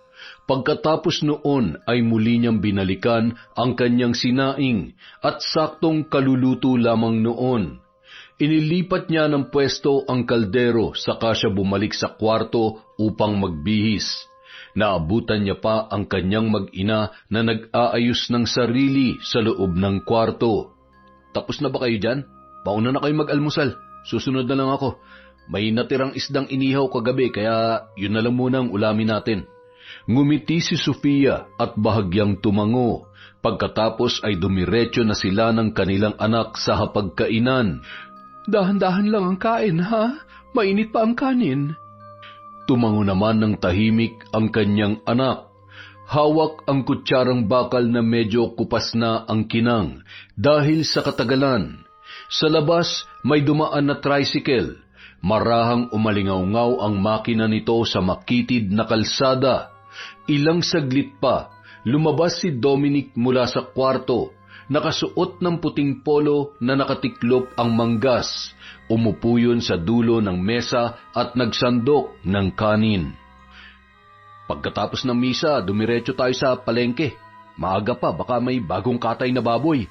Pagkatapos noon ay muli niyang binalikan ang kanyang sinaing at saktong kaluluto lamang noon. Inilipat niya ng pwesto ang kaldero saka siya bumalik sa kwarto upang magbihis. Naabutan niya pa ang kanyang mag-ina na nag-aayos ng sarili sa loob ng kwarto. Tapos na ba kayo dyan? Pauna na kayo mag-almusal. Susunod na lang ako. May natirang isdang inihaw kagabi kaya yun na lang muna ang ulamin natin. Ngumiti si Sofia at bahagyang tumango. Pagkatapos ay dumiretso na sila ng kanilang anak sa hapagkainan. Dahan-dahan lang ang kain, ha? Mainit pa ang kanin. Tumango naman ng tahimik ang kanyang anak. Hawak ang kutsarang bakal na medyo kupas na ang kinang dahil sa katagalan. Sa labas may dumaan na tricycle. Marahang umalingaw-ngaw ang makina nito sa makitid na kalsada. Ilang saglit pa, lumabas si Dominic mula sa kwarto. Nakasuot ng puting polo na nakatiklop ang manggas. Umupo yun sa dulo ng mesa at nagsandok ng kanin. Pagkatapos ng misa, dumiretso tayo sa palengke. Maaga pa, baka may bagong katay na baboy.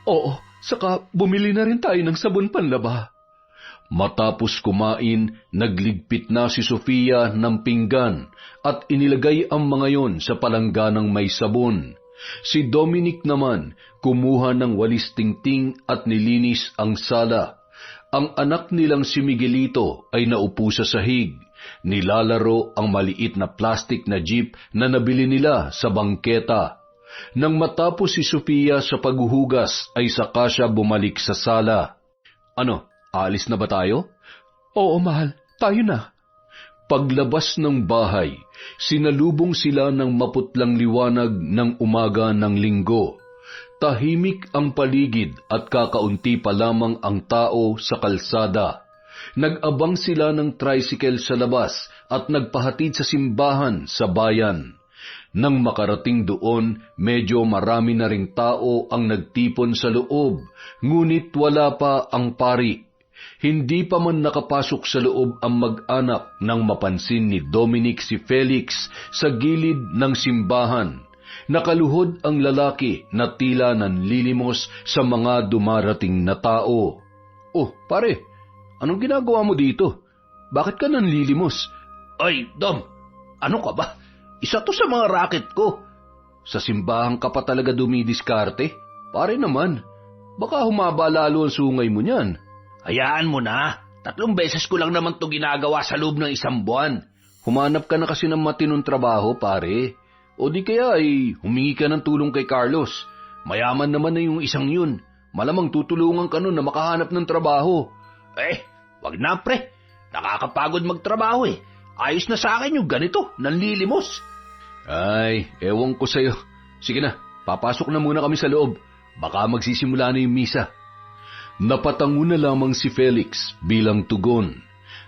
Oo, Saka bumili na rin tayo ng sabon panlaba. Matapos kumain, nagligpit na si Sofia ng pinggan at inilagay ang mga yon sa palangganang may sabon. Si Dominic naman kumuha ng walis tingting at nilinis ang sala. Ang anak nilang si Miguelito ay naupo sa sahig. Nilalaro ang maliit na plastic na jeep na nabili nila sa bangketa. Nang matapos si Sofia sa paghuhugas ay saka siya bumalik sa sala. Ano, aalis na ba tayo? Oo, mahal. Tayo na. Paglabas ng bahay, sinalubong sila ng maputlang liwanag ng umaga ng linggo. Tahimik ang paligid at kakaunti pa lamang ang tao sa kalsada. Nag-abang sila ng tricycle sa labas at nagpahatid sa simbahan sa bayan. Nang makarating doon, medyo marami na ring tao ang nagtipon sa loob, ngunit wala pa ang pari. Hindi pa man nakapasok sa loob ang mag-anak nang mapansin ni Dominic si Felix sa gilid ng simbahan. Nakaluhod ang lalaki na tila nanlilimos sa mga dumarating na tao. Oh, pare, anong ginagawa mo dito? Bakit ka nanlilimos? Ay, Dom, ano ka ba? Isa to sa mga racket ko. Sa simbahan ka pa talaga dumidiskarte? Pare naman, baka humaba lalo ang sungay mo niyan. Hayaan mo na. 3 beses ko lang naman to ginagawa sa loob ng 1 buwan. Humanap ka na kasi ng matinong trabaho, pare. O di kaya ay humingi ka ng tulong kay Carlos. Mayaman naman na yung isang yun. Malamang tutulungan ka nun na makahanap ng trabaho. Wag na pre. Nakakapagod magtrabaho eh. Ayos na sa akin yung ganito, nanlilimos. Ay, ewan ko sa'yo. Sige na, papasok na muna kami sa loob. Baka magsisimula na yung misa. Napatango na lamang si Felix bilang tugon.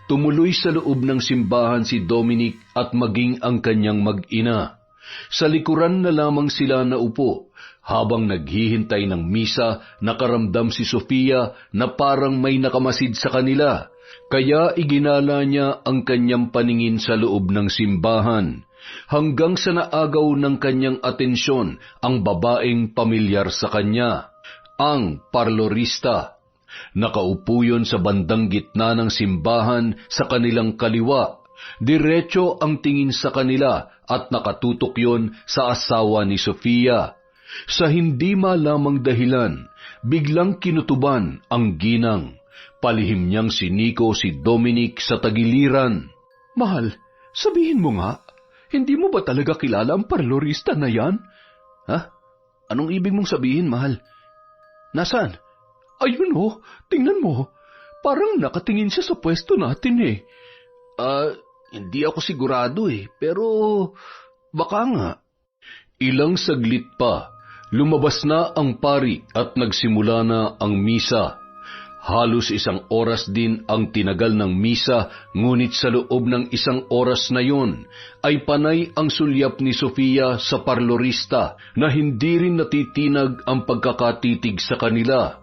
Tumuloy sa loob ng simbahan si Dominic at maging ang kanyang mag-ina. Sa likuran na lamang sila naupo. Habang naghihintay ng misa, nakaramdam si Sofia na parang may nakamasid sa kanila. Kaya iginala niya ang kanyang paningin sa loob ng simbahan. Hanggang sa naagaw ng kanyang atensyon ang babaeng pamilyar sa kanya, ang parlorista. Nakaupo yun sa bandang gitna ng simbahan sa kanilang kaliwa. Diretso ang tingin sa kanila at nakatutok yon sa asawa ni Sofia. Sa hindi malamang dahilan, biglang kinutuban ang ginang. Palihim niyang siniko si Dominic sa tagiliran. Mahal, sabihin mo nga, hindi mo ba talaga kilala ang parlorista na yan? Ha? Anong ibig mong sabihin, mahal? Nasaan? Ayun oh, tingnan mo. Parang nakatingin siya sa pwesto natin eh. Hindi ako sigurado eh, pero baka nga. Ilang saglit pa, lumabas na ang pari at nagsimula na ang misa. Halos 1 oras din ang tinagal ng misa, ngunit sa loob ng 1 oras na yon ay panay ang sulyap ni Sofia sa parlorista na hindi rin natitinag ang pagkakatitig sa kanila.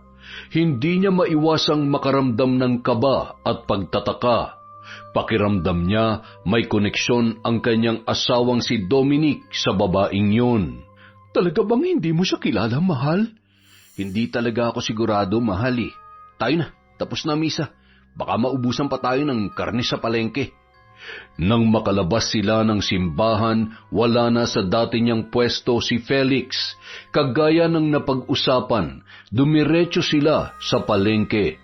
Hindi niya maiwasang makaramdam ng kaba at pagtataka. Pakiramdam niya may koneksyon ang kanyang asawang si Dominic sa babaeng yun. Talaga bang hindi mo siya kilala, mahal? Hindi talaga ako sigurado, mahal eh. Tayo na, tapos na misa. Baka maubusan pa tayo ng karne sa palengke. Nang makalabas sila ng simbahan, wala na sa dati niyang pwesto si Felix. Kagaya ng napag-usapan, dumiretso sila sa palengke.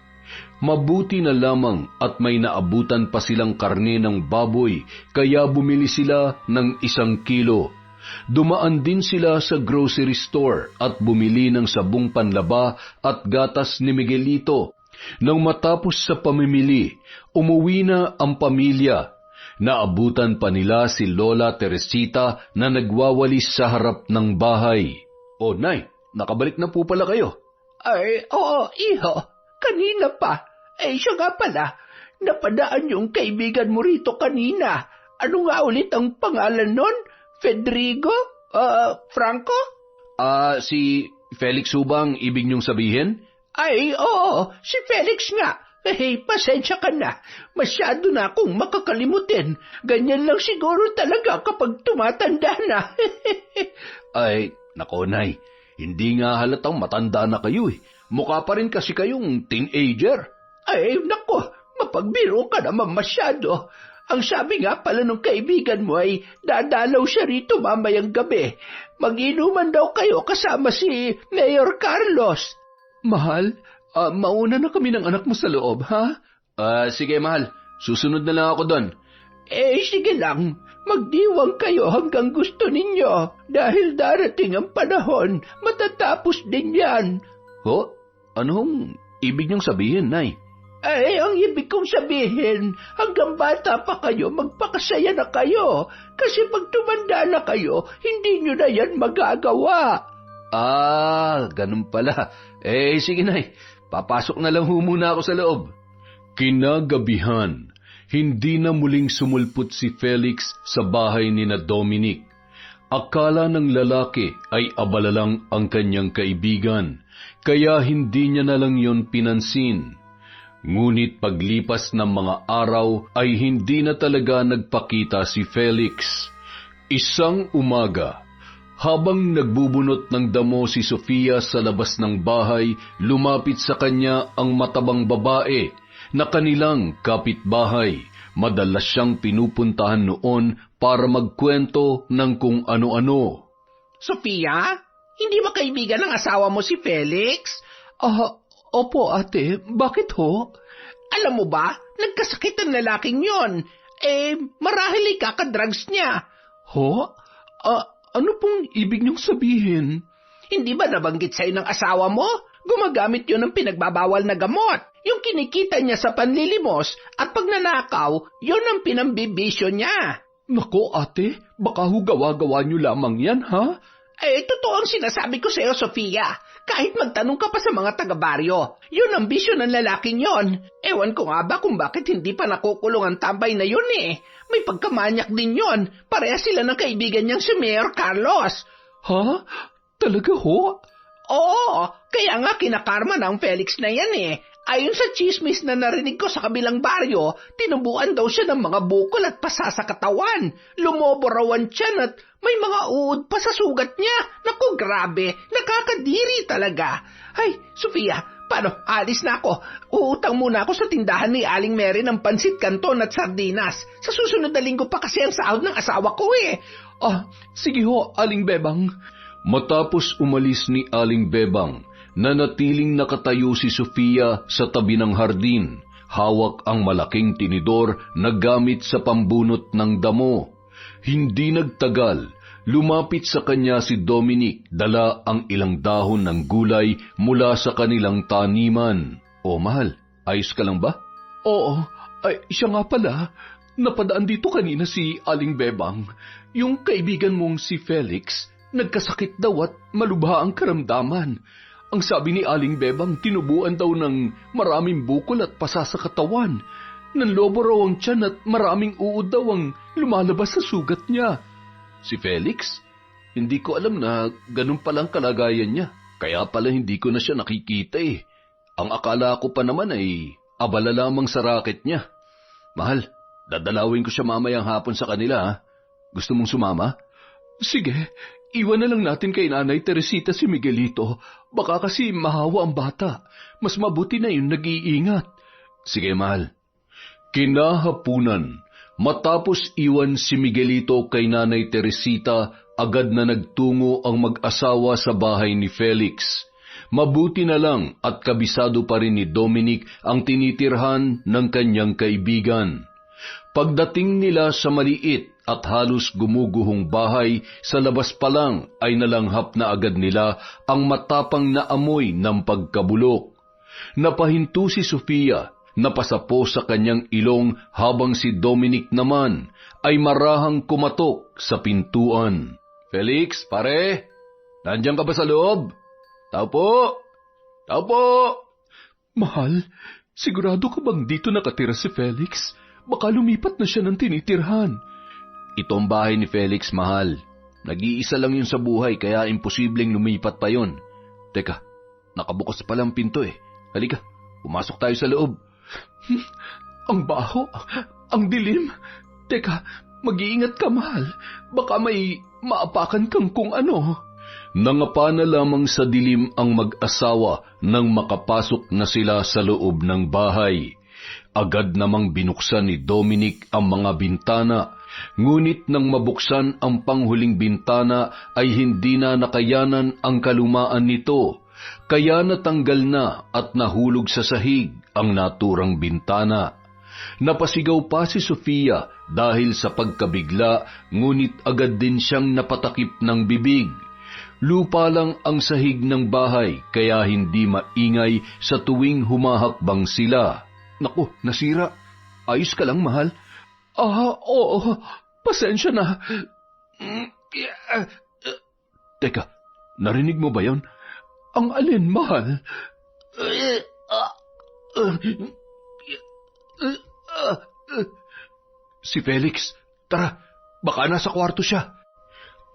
Mabuti na lamang at may naabutan pa silang karne ng baboy, kaya bumili sila ng 1 kilo. Dumaan din sila sa grocery store at bumili ng sabong panlaba at gatas ni Miguelito. Nang matapos sa pamimili, umuwi na ang pamilya. Naabutan pa nila si Lola Teresita na nagwawalis sa harap ng bahay. Oh, Nay, nakabalik na po pala kayo. Ay, oo, iho. Kanina pa. Siya nga pala. Napadaan yung kaibigan mo rito kanina. Ano nga ulit ang pangalan nun? Federico? Franco? Si Felix Subang ibig niyong sabihin? Ay, oo, si Felix nga. Pasensya ka na. Masyado na akong makakalimutin. Ganyan lang siguro talaga kapag tumatanda na. Ay, nako Nay, hindi nga halatang matanda na kayo eh. Mukha pa rin kasi kayong teenager. Ay, nako, mapagbiro ka naman masyado. Ang sabi nga pala ng kaibigan mo ay dadalaw siya rito mamayang gabi. Mag-inuman daw kayo kasama si Mayor Carlos. Mahal, mauna na kami ng anak mo sa loob, ha? Sige, mahal. Susunod na lang ako doon. Sige lang. Magdiwang kayo hanggang gusto ninyo. Dahil darating ang panahon, matatapos din yan. Ho? Anong ibig niyong sabihin, Nay? Ang ibig kong sabihin, hanggang bata pa kayo, magpakasaya na kayo. Kasi pag tumanda na kayo, hindi nyo na yan magagawa. Ganun pala. Sige, Nay. Papasok na lang muna ako sa loob. Kinagabihan, hindi na muling sumulpot si Felix sa bahay ni na Dominic. Akala ng lalaki ay abala lang ang kanyang kaibigan, kaya hindi niya na lang yon pinansin. Ngunit paglipas ng mga araw ay hindi na talaga nagpakita si Felix. Isang umaga, habang nagbubunot ng damo si Sofia sa labas ng bahay, lumapit sa kanya ang matabang babae na kanilang kapitbahay. Madalas siyang pinupuntahan noon para magkwento ng kung ano-ano. Sofia, hindi ba kaibigan ng asawa mo si Felix? Opo, ate. Bakit ho? Alam mo ba, nagkasakit ang lalaking yon. Marahil ay kakadrugs niya. Ho? Ano pong ibig niyong sabihin? Hindi ba nabanggit sa'yo ng asawa mo? Gumagamit yun ng pinagbabawal na gamot. Yung kinikita niya sa panlilimos at pagnanakaw, yun ang pinambibisyo niya. Nako, ate, baka ho gawa-gawa niyo lamang yan, ha? Totoo ang sinasabi ko sa'yo, Sofia. Kahit magtanong ka pa sa mga taga-baryo, yun ang bisyo ng lalaking yon. Ewan ko nga ba kung bakit hindi pa nakukulong ang tambay na yun eh. May pagkamanyak din yon. Pareha sila ng kaibigan niyang si Mayor Carlos. Ha? Talaga ho? Oo, kaya nga kinakarma ng Felix na yan eh. Ayon sa chismis na narinig ko sa kabilang baryo, tinubuan daw siya ng mga bukol at pasa sa katawan. Lumobo raw ang tiyan at may mga uod pa sa sugat niya. Naku, grabe, nakakadiri talaga. Ay, Sofia, paano? Alis na ako. Uutang muna ako sa tindahan ni Aling Mary ng pansit canton at sardinas. Sa susunod na linggo pa kasi ang sahod ng asawa ko eh. Sige ho, Aling Bebang. Matapos umalis ni Aling Bebang, nanatiling nakatayo si Sofia sa tabi ng hardin, hawak ang malaking tinidor na gamit sa pambunot ng damo. Hindi nagtagal, lumapit sa kanya si Dominic, dala ang ilang dahon ng gulay mula sa kanilang taniman. Mahal, ayos ka lang ba? Oo, siya nga pala. Napadaan dito kanina si Aling Bebang. Yung kaibigan mong si Felix, nagkasakit daw at malubha ang karamdaman. Ang sabi ni Aling Bebang, tinubuan daw ng maraming bukol at pasa sa katawan. Nanlobo raw ang tiyan at maraming uod daw ang lumalabas sa sugat niya. Si Felix? Hindi ko alam na ganun palang kalagayan niya. Kaya pala hindi ko na siya nakikita eh. Ang akala ko pa naman ay abala lamang sa racket niya. Mahal, dadalawin ko siya mamayang hapon sa kanila ha. Gusto mong sumama? Sige, iwan na lang natin kay Nanay Teresita si Miguelito. Baka kasi mahawa ang bata. Mas mabuti na yung nag-iingat. Sige, mahal. Kinahapunan, matapos iwan si Miguelito kay Nanay Teresita, agad na nagtungo ang mag-asawa sa bahay ni Felix. Mabuti na lang at kabisado pa rin ni Dominic ang tinitirhan ng kanyang kaibigan. Pagdating nila sa maliit at halos gumuguhong bahay, sa labas pa lang ay nalanghap na agad nila ang matapang na amoy ng pagkabulok. Napahinto si Sofia, napasapo sa kanyang ilong habang si Dominic naman ay marahang kumatok sa pintuan. Felix, pare, nandiyan ka ba sa loob? Tao po! Tao po! Mahal, sigurado ka bang dito nakatira si Felix? Baka lumipat na siya ng tinitirhan. Ito ang bahay ni Felix, mahal. Nag-iisa lang yun sa buhay kaya imposibleng lumipat pa yun. Teka, nakabukas pala ang pinto eh. Halika, pumasok tayo sa loob. Ang baho, ang dilim. Teka, mag-iingat ka, mahal. Baka may maapakan kang kung ano. Nangapa na lamang sa dilim ang mag-asawa nang makapasok na sila sa loob ng bahay. Agad namang binuksan ni Dominic ang mga bintana, ngunit nang mabuksan ang panghuling bintana ay hindi na nakayanan ang kalumaan nito, kaya natanggal na at nahulog sa sahig ang naturang bintana. Napasigaw pa si Sofia dahil sa pagkabigla, ngunit agad din siyang napatakip ng bibig. Lupa lang ang sahig ng bahay kaya hindi maingay sa tuwing humahakbang sila. Naku, nasira. Ayos ka lang, mahal? Oo. Pasensya na. Teka, narinig mo ba yon? Ang alin, mahal? Si Felix. Tara, baka nasa kwarto siya.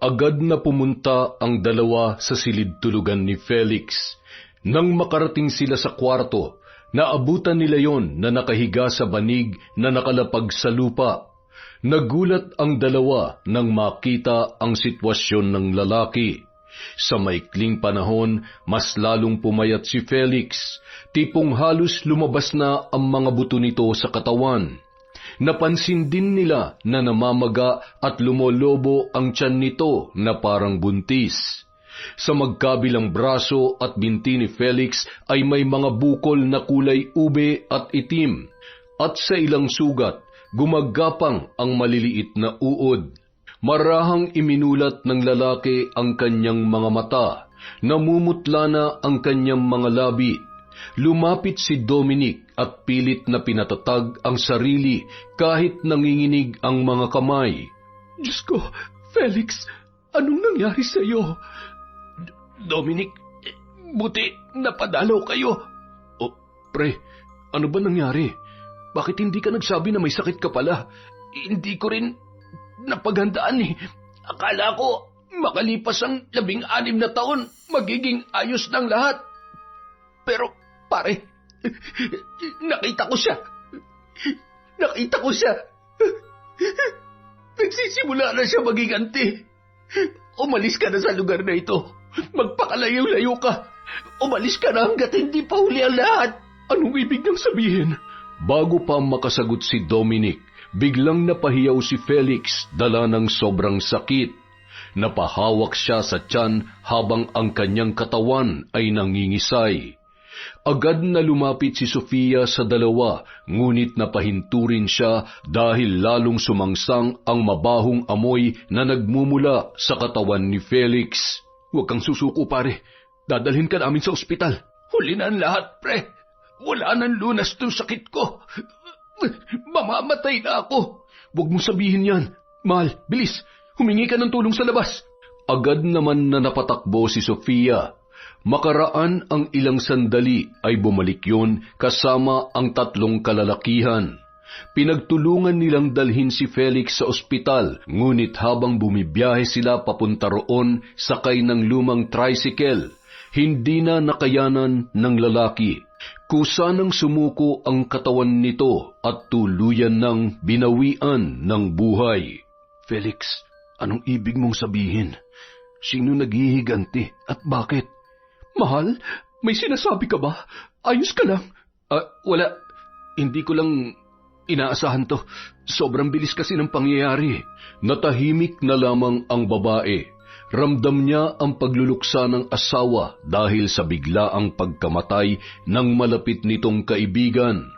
Agad na pumunta ang dalawa sa silid-tulugan ni Felix. Nang makarating sila sa kwarto, naabutan nila yon na nakahiga sa banig na nakalapag sa lupa. Nagulat ang dalawa nang makita ang sitwasyon ng lalaki. Sa maikling panahon, mas lalong pumayat si Felix. Tipong halos lumabas na ang mga buto nito sa katawan. Napansin din nila na namamaga at lumolobo ang tiyan nito na parang buntis. Sa magkabilang braso at binti ni Felix ay may mga bukol na kulay ube at itim, at sa ilang sugat, gumagapang ang maliliit na uod. Marahang iminulat ng lalaki ang kanyang mga mata, namumutla na ang kanyang mga labi. Lumapit si Dominic at pilit na pinatatag ang sarili kahit nanginginig ang mga kamay. Diyos ko, Felix, anong nangyari sa iyo? Dominic, Buti napadalaw kayo. pre, ano ba nangyari? Bakit hindi ka nagsabi na may sakit ka pala? Hindi ko rin napaghandaan eh. Akala ko makalipas ang 16 na taon, magiging ayos ng lahat. Pero pare, nakita ko siya. Nagsisimula na siya magiganti. Umalis ka na sa lugar na ito. Magpakalayo-layo ka. Umalis ka na hanggat hindi pa huli ang lahat. Anong ibig niyang sabihin? Bago pa makasagot si Dominic, biglang napahiyaw si Felix dala ng sobrang sakit. Napahawak siya sa tiyan habang ang kanyang katawan ay nangingisay. Agad na lumapit si Sofia sa dalawa, ngunit napahinto rin siya dahil lalong sumangsang ang mabahong amoy na nagmumula sa katawan ni Felix. Huwag kang susuko, pare. Dadalhin ka namin sa ospital. Huli na ang lahat, pre. Wala nang lunas tong sakit ko. Mamamatay na ako. Huwag mong sabihin yan. Mahal, bilis. Humingi ka ng tulong sa labas. Agad naman na napatakbo si Sofia. Makaraan ang ilang sandali ay bumalik yun kasama ang 3 kalalakihan. Pinagtulungan nilang dalhin si Felix sa ospital, ngunit habang bumibiyahe sila papunta roon sakay ng lumang tricycle, hindi na nakayanan ng lalaki. Kusa nang sumuko ang katawan nito at tuluyan ng binawian ng buhay. Felix, anong ibig mong sabihin? Sino naghihiganti at bakit? Mahal, may sinasabi ka ba? Ayos ka lang? Wala. Hindi ko lang inaasahan to. Sobrang bilis kasi ng pangyayari. Natahimik na lamang ang babae. Ramdam niya ang pagluluksa ng asawa dahil sa biglaang pagkamatay ng malapit nitong kaibigan.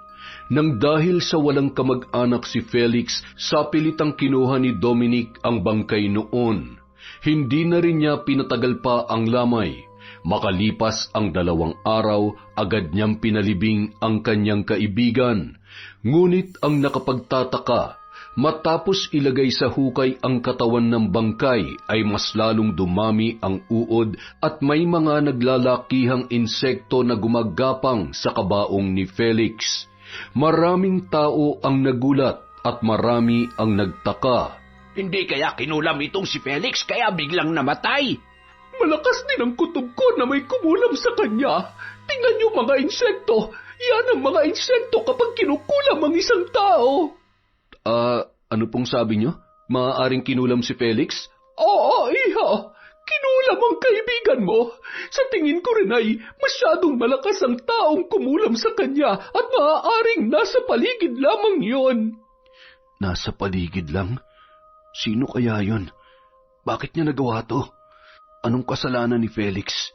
Nang dahil sa walang kamag-anak si Felix, sapilitang kinuha ni Dominic ang bangkay noon. Hindi na rin niya pinatagal pa ang lamay. Makalipas ang 2 araw, agad niyang pinalibing ang kanyang kaibigan. Ngunit ang nakapagtataka, matapos ilagay sa hukay ang katawan ng bangkay ay mas lalong dumami ang uod at may mga naglalakihang insekto na gumagapang sa kabaong ni Felix. Maraming tao ang nagulat at marami ang nagtaka. Hindi kaya kinulam itong si Felix kaya biglang namatay? Malakas din ang kutob ko na may kumulam sa kanya. Tingnan niyo mga insekto. Yan ang mga insekto kapag kinukulam ang isang tao. Ano pong sabi niyo? Maaaring kinulam si Felix? Oo, iha. Kinulam Lamang kaibigan mo, sa tingin ko rin ay masyadong malakas ang taong kumulam sa kanya at maaaring nasa paligid lamang yon. Nasa paligid lang? Sino kaya yon? Bakit niya nagawa to? Anong kasalanan ni Felix?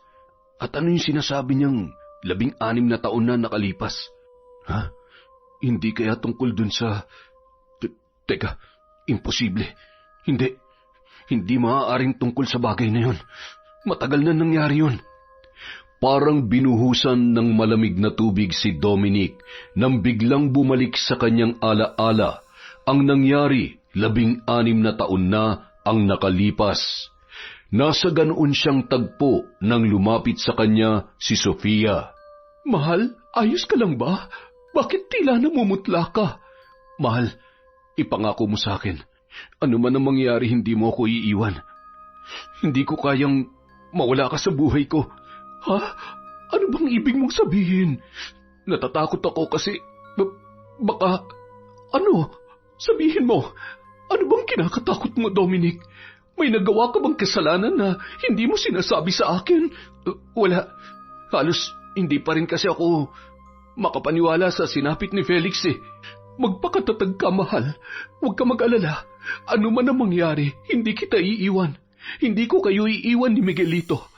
At ano yung sinasabi niyang 16 na taon na nakalipas? Ha? Hindi kaya tungkol dun sa... Teka, imposible. Hindi maaaring tungkol sa bagay na yun. Matagal na nangyari yun. Parang binuhusan ng malamig na tubig si Dominic nang biglang bumalik sa kanyang alaala ang nangyari 16 na taon na ang nakalipas. Nasa ganoon siyang tagpo nang lumapit sa kanya si Sofia. Mahal, ayos ka lang ba? Bakit tila namumutla ka? Mahal, ipangako mo sa akin. Ano man ang mangyari, hindi mo ako iiwan. Hindi ko kayang mawala ka sa buhay ko. Ha? Ano bang ibig mong sabihin? Natatakot ako kasi baka... Ano? Sabihin mo, ano bang kinakatakot mo, Dominic? May nagawa ka bang kasalanan na hindi mo sinasabi sa akin? Wala. Halos hindi pa rin kasi ako makapaniwala sa sinapit ni Felix eh. Magpakatatag ka, mahal. Huwag ka mag-alala. Ano man ang mangyari, hindi kita iiwan. Hindi ko kayo iiwan ni Miguelito.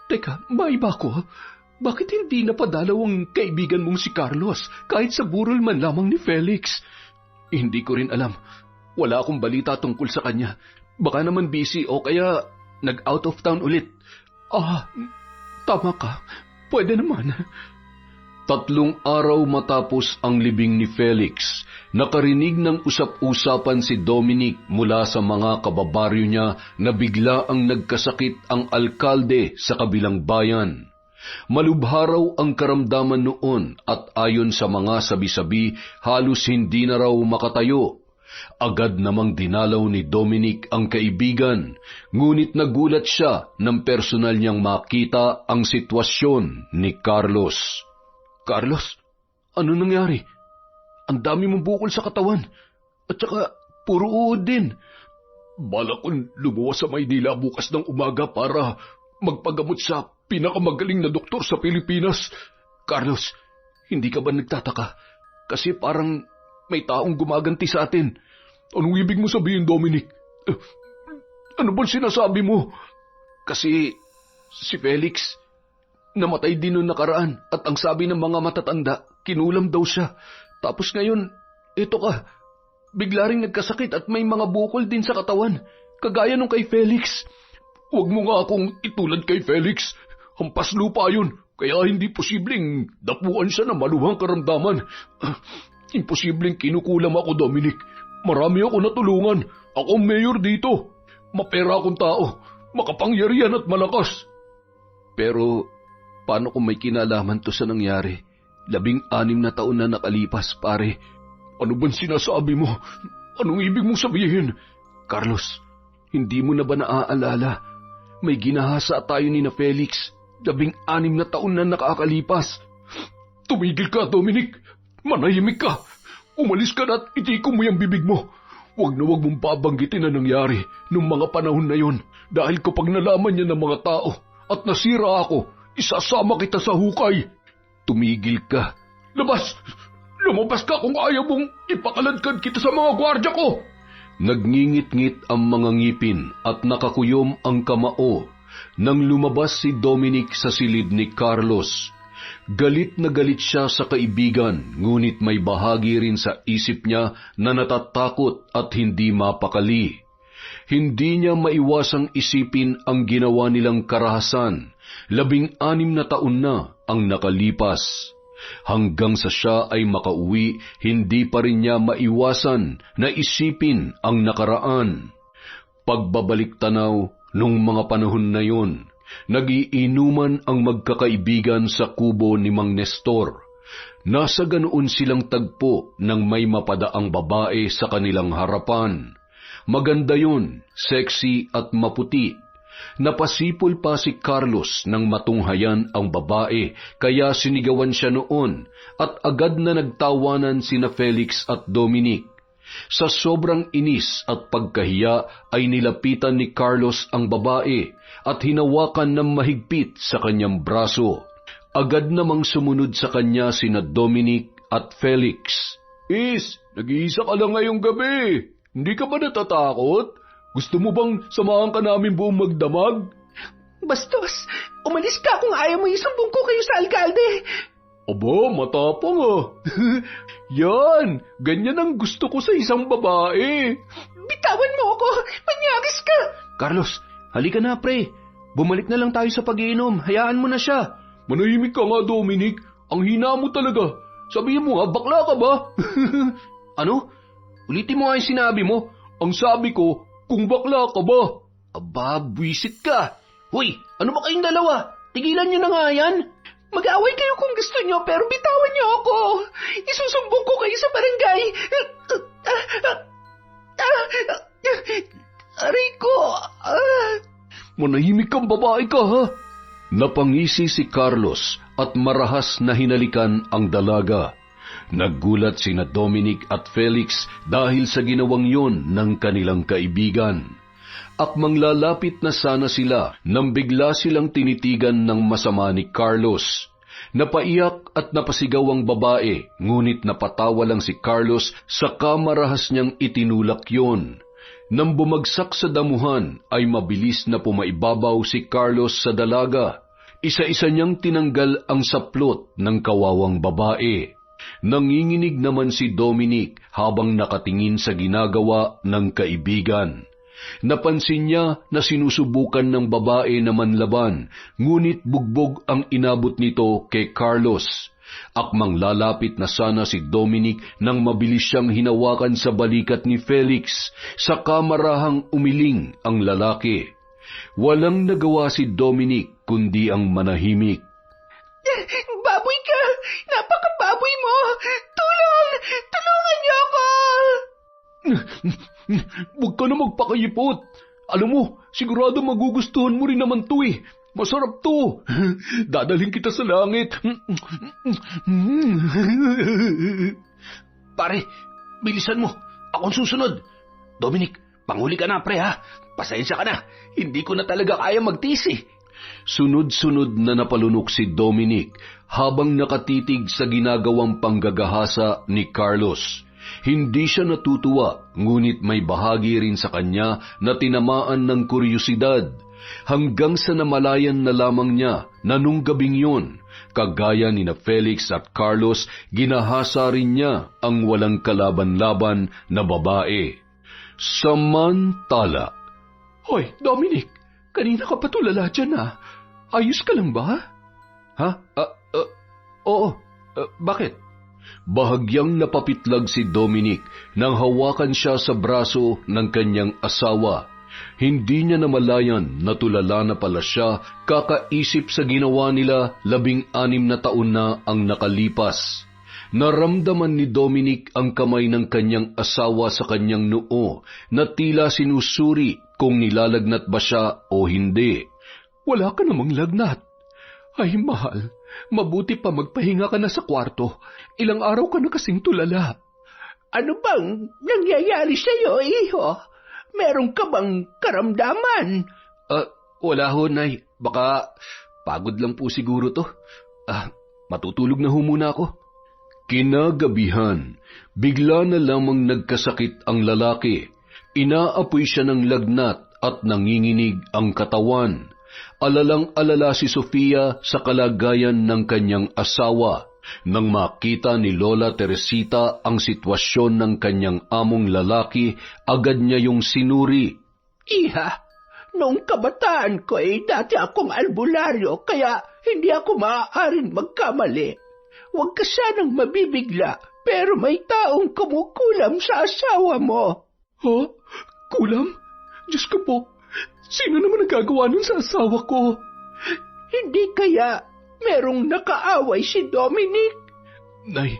Teka, maiba ko. Bakit hindi napadalaw ang kaibigan mong si Carlos kahit sa burol man lamang ni Felix? Hindi ko rin alam. Wala akong balita tungkol sa kanya. Baka naman busy o kaya nag-out of town ulit. Tama ka. Pwede naman. 3 araw matapos ang libing ni Felix, nakarinig ng usap-usapan si Dominic mula sa mga kababaryo niya na bigla ang nagkasakit ang alkalde sa kabilang bayan. Malubha raw ang karamdaman noon at ayon sa mga sabi-sabi, halos hindi na raw makatayo. Agad namang dinalaw ni Dominic ang kaibigan, ngunit nagulat siya nang personal niyang makita ang sitwasyon ni Carlos. Carlos, ano nangyari? Ang dami mong bukol sa katawan. At saka, puro uod din. Balak kong lumuwas sa Maynila bukas ng umaga para magpagamot sa pinakamagaling na doktor sa Pilipinas. Carlos, hindi ka ba nagtataka? Kasi parang may taong gumaganti sa atin. Anong ibig mo sabihin, Dominic? Ano bang sinasabi mo? Kasi si Felix... namatay din noong nakaraan at ang sabi ng mga matatanda, kinulam daw siya. Tapos ngayon, ito ka, bigla rin nagkasakit at may mga bukol din sa katawan, kagaya nung kay Felix. Huwag mo nga akong itulad kay Felix. Hampas lupa yun, kaya hindi posibleng dapuan siya ng maluhang karamdaman. Imposibleng kinukulam ako, Dominic. Marami ako natulungan. Ako ang mayor dito. Mapera akong tao, makapangyarihan at malakas. Pero... paano kung may kinalaman to sa nangyari? 16 na taon na nakalipas, pare. Ano bang sinasabi mo? Anong ibig mong sabihin? Carlos, hindi mo na ba naaalala? May ginahasa tayo ni na Felix. 16 na taon na nakakalipas. Tumigil ka, Dominic. Manahimik ka. Umalis ka na at itikong mo yung bibig mo. Huwag na huwag mong babanggitin na nangyari nung mga panahon na yon. Dahil kapag nalaman niya ng mga tao at nasira ako, isasama kita sa hukay. Tumigil ka. Lumabas ka kung ayaw mong ipakaladkad kita sa mga gwardya ko. Nagngingit-ngit ang mga ngipin at nakakuyom ang kamao nang lumabas si Dominic sa silid ni Carlos. Galit na galit siya sa kaibigan, ngunit may bahagi rin sa isip niya na natatakot at hindi mapakali. Hindi niya maiwasang isipin ang ginawa nilang karahasan. 16 na taon na ang nakalipas. Hanggang sa siya ay makauwi, hindi pa rin niya maiwasan na isipin ang nakaraan. Pagbabalik tanaw nung mga panahon na yon, nagiinuman ang magkakaibigan sa kubo ni Mang Nestor. Nasa ganoon silang tagpo nang may mapadaang babae sa kanilang harapan. Maganda yun, sexy at maputi. Napasipol pa si Carlos nang matunghayan ang babae, kaya sinigawan siya noon at agad na nagtawanan sina Felix at Dominic. Sa sobrang inis at pagkahiya ay nilapitan ni Carlos ang babae at hinawakan ng mahigpit sa kanyang braso. Agad namang sumunod sa kanya sina Dominic at Felix. Is, nag-iisa ka lang ngayong gabi. Hindi ka ba natatakot? Gusto mo bang samahan ka namin buong magdamag? Bastos, umalis ka kung ayaw mo isumbong ko kayo sa alkalde. Aba, matapang ah. Yan, ganyan ang gusto ko sa isang babae. Bitawan mo ako, manyagis ka. Carlos, halika na pre. Bumalik na lang tayo sa pag-iinom. Hayaan mo na siya. Manahimik ka nga, Dominic. Ang hina mo talaga. Sabihin mo nga, bakla ka ba? Ano? Ulitin mo nga yung sinabi mo. Ang sabi ko, kung bakla ka ba? Aba, buwisit ka. Hoy, ano ba kayong dalawa? Tigilan niyo na nga yan. Mag-away kayo kung gusto nyo, pero bitawan nyo ako. Isusumbong ko kayo sa barangay. Aray ko. Manahimik kang babae ka, ha? Napangisi si Carlos at marahas na hinalikan ang dalaga. Naggulat sina Dominic at Felix dahil sa ginawang yon ng kanilang kaibigan. Akmang lalapit na sana sila nang bigla silang tinitigan ng masama ni Carlos. Napaiyak at napasigaw ang babae, ngunit napatawa lang si Carlos sa kamarahas niyang itinulak yon. Nang bumagsak sa damuhan ay mabilis na pumaibabaw si Carlos sa dalaga. Isa-isa niyang tinanggal ang saplot ng kawawang babae. Nanginginig naman si Dominic habang nakatingin sa ginagawa ng kaibigan. Napansin niya na sinusubukan ng babae na manlaban, ngunit bugbog ang inabot nito kay Carlos. Akmang lalapit na sana si Dominic nang mabilis siyang hinawakan sa balikat ni Felix, sa kamarahang umiling ang lalaki. Walang nagawa si Dominic kundi ang manahimik. Baboy ka! Napakababoy mo! Tulong! Tulungan niyo ako! Huwag ka na magpakayipot. Alam mo, sigurado magugustuhan mo rin naman to eh. Masarap to. Dadalhin kita sa langit. Pare, bilisan mo. Akong susunod. Dominic, panghuli ka na pre ha. Pasensya ka na. Hindi ko na talaga kaya magtisi. Sunod-sunod na napalunok si Dominic habang nakatitig sa ginagawang panggagahasa ni Carlos. Hindi siya natutuwa, ngunit may bahagi rin sa kanya na tinamaan ng kuryosidad, hanggang sa namalayan na lamang niya na nung gabing yun, kagaya ni na Felix at Carlos, ginahasa rin niya ang walang kalaban-laban na babae. Samantala, Hoy, Dominic, kanina ka pa tulala dyan ah. Ayos ka lang ba? Ha? Oo. Bakit? Bahagyang napapitlag si Dominic nang hawakan siya sa braso ng kanyang asawa. Hindi niya namalayan na tulala na pala siya kakaisip sa ginawa nila 16 na taon na ang nakalipas. Naramdaman ni Dominic ang kamay ng kanyang asawa sa kanyang noo na tila sinusuri kung nilalagnat ba siya o hindi. Wala ka namang lagnat. Ay mahal, mabuti pa magpahinga ka na sa kwarto. Ilang araw ka na kasing tulala. Ano bang nangyayari sa iyo, iho? Meron ka bang karamdaman? Wala ho, Nay. Baka pagod lang po siguro to. Matutulog na ho muna ako. Kinagabihan, bigla na lamang nagkasakit ang lalaki. Inaapoy siya ng lagnat at nanginginig ang katawan. Alalang-alala si Sofia sa kalagayan ng kanyang asawa. Nang makita ni Lola Teresita ang sitwasyon ng kanyang among lalaki, agad niya yung sinuri. Iha, noong kabataan ko ay dati akong albularyo, kaya hindi ako maaaring magkamali. Huwag ka sanang mabibigla, pero may taong kumukulam sa asawa mo. Ha? Kulam? Diyos ko po, sino naman nagagawa nun sa asawa ko? Hindi kaya merong nakaaway si Dominic? Nay,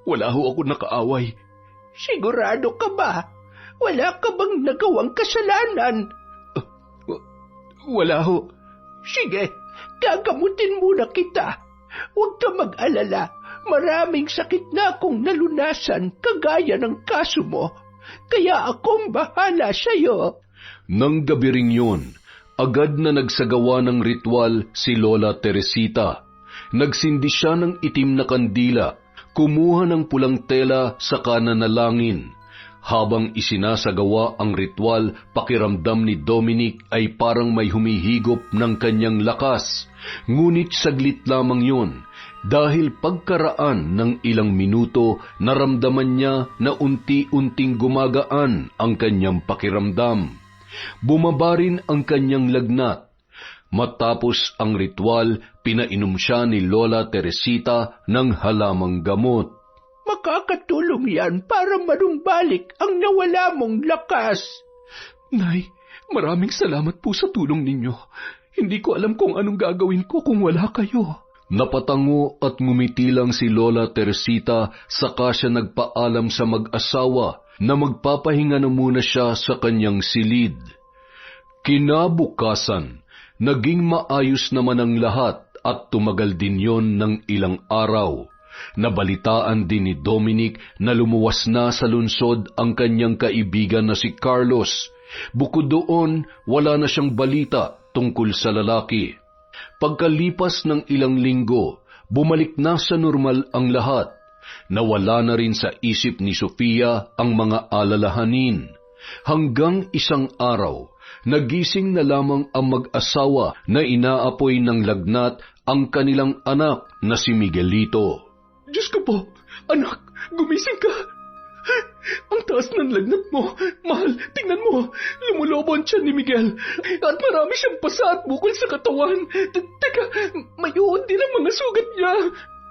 wala ho ako nakaaway. Sigurado ka ba? Wala ka bang nagawang kasalanan? Wala ho. Sige, gagamutin muna kita. Huwag ka mag-alala. Maraming sakit na akong nalunasan kagaya ng kaso mo. kaya akong bahala sa'yo. Nang gabi ring yun, agad na nagsagawa ng ritual si Lola Teresita. Nagsindi siya ng itim na kandila, kumuha ng pulang tela saka nanalangin. Habang isinasagawa ang ritual, pakiramdam ni Dominic ay parang may humihigop ng kanyang lakas. Ngunit saglit lamang yun, dahil pagkaraan ng ilang minuto, naramdaman niya na unti-unting gumagaan ang kanyang pakiramdam. Bumaba rin ang kanyang lagnat. Matapos ang ritual, pinainom siya ni Lola Teresita ng halamang gamot. Makakatulong yan para manumbalik ang nawala mong lakas. Nay, maraming salamat po sa tulong ninyo. Hindi ko alam kung anong gagawin ko kung wala kayo. Napatango at ngumiti lang si Lola Teresita, saka siya nagpaalam sa mag-asawa na magpapahinga na muna siya sa kanyang silid. Kinabukasan, naging maayos naman ang lahat at tumagal din yon ng ilang araw. Nabalitaan din ni Dominic na lumuwas na sa lungsod ang kanyang kaibigan na si Carlos. Bukod doon, wala na siyang balita tungkol sa lalaki. Pagkalipas ng ilang linggo, bumalik na sa normal ang lahat. Nawala na rin sa isip ni Sofia ang mga alalahanin. Hanggang isang araw, nagising na lamang ang mag-asawa na inaapoy ng lagnat ang kanilang anak na si Miguelito. Diyos ko po, anak, gumising ka. Ang taas ng lagnat mo. Mahal, tingnan mo. Lumulobo ang tiyan ni Miguel. At marami siyang pasa at bukol sa katawan. Teka, may uod din ang mga sugat niya.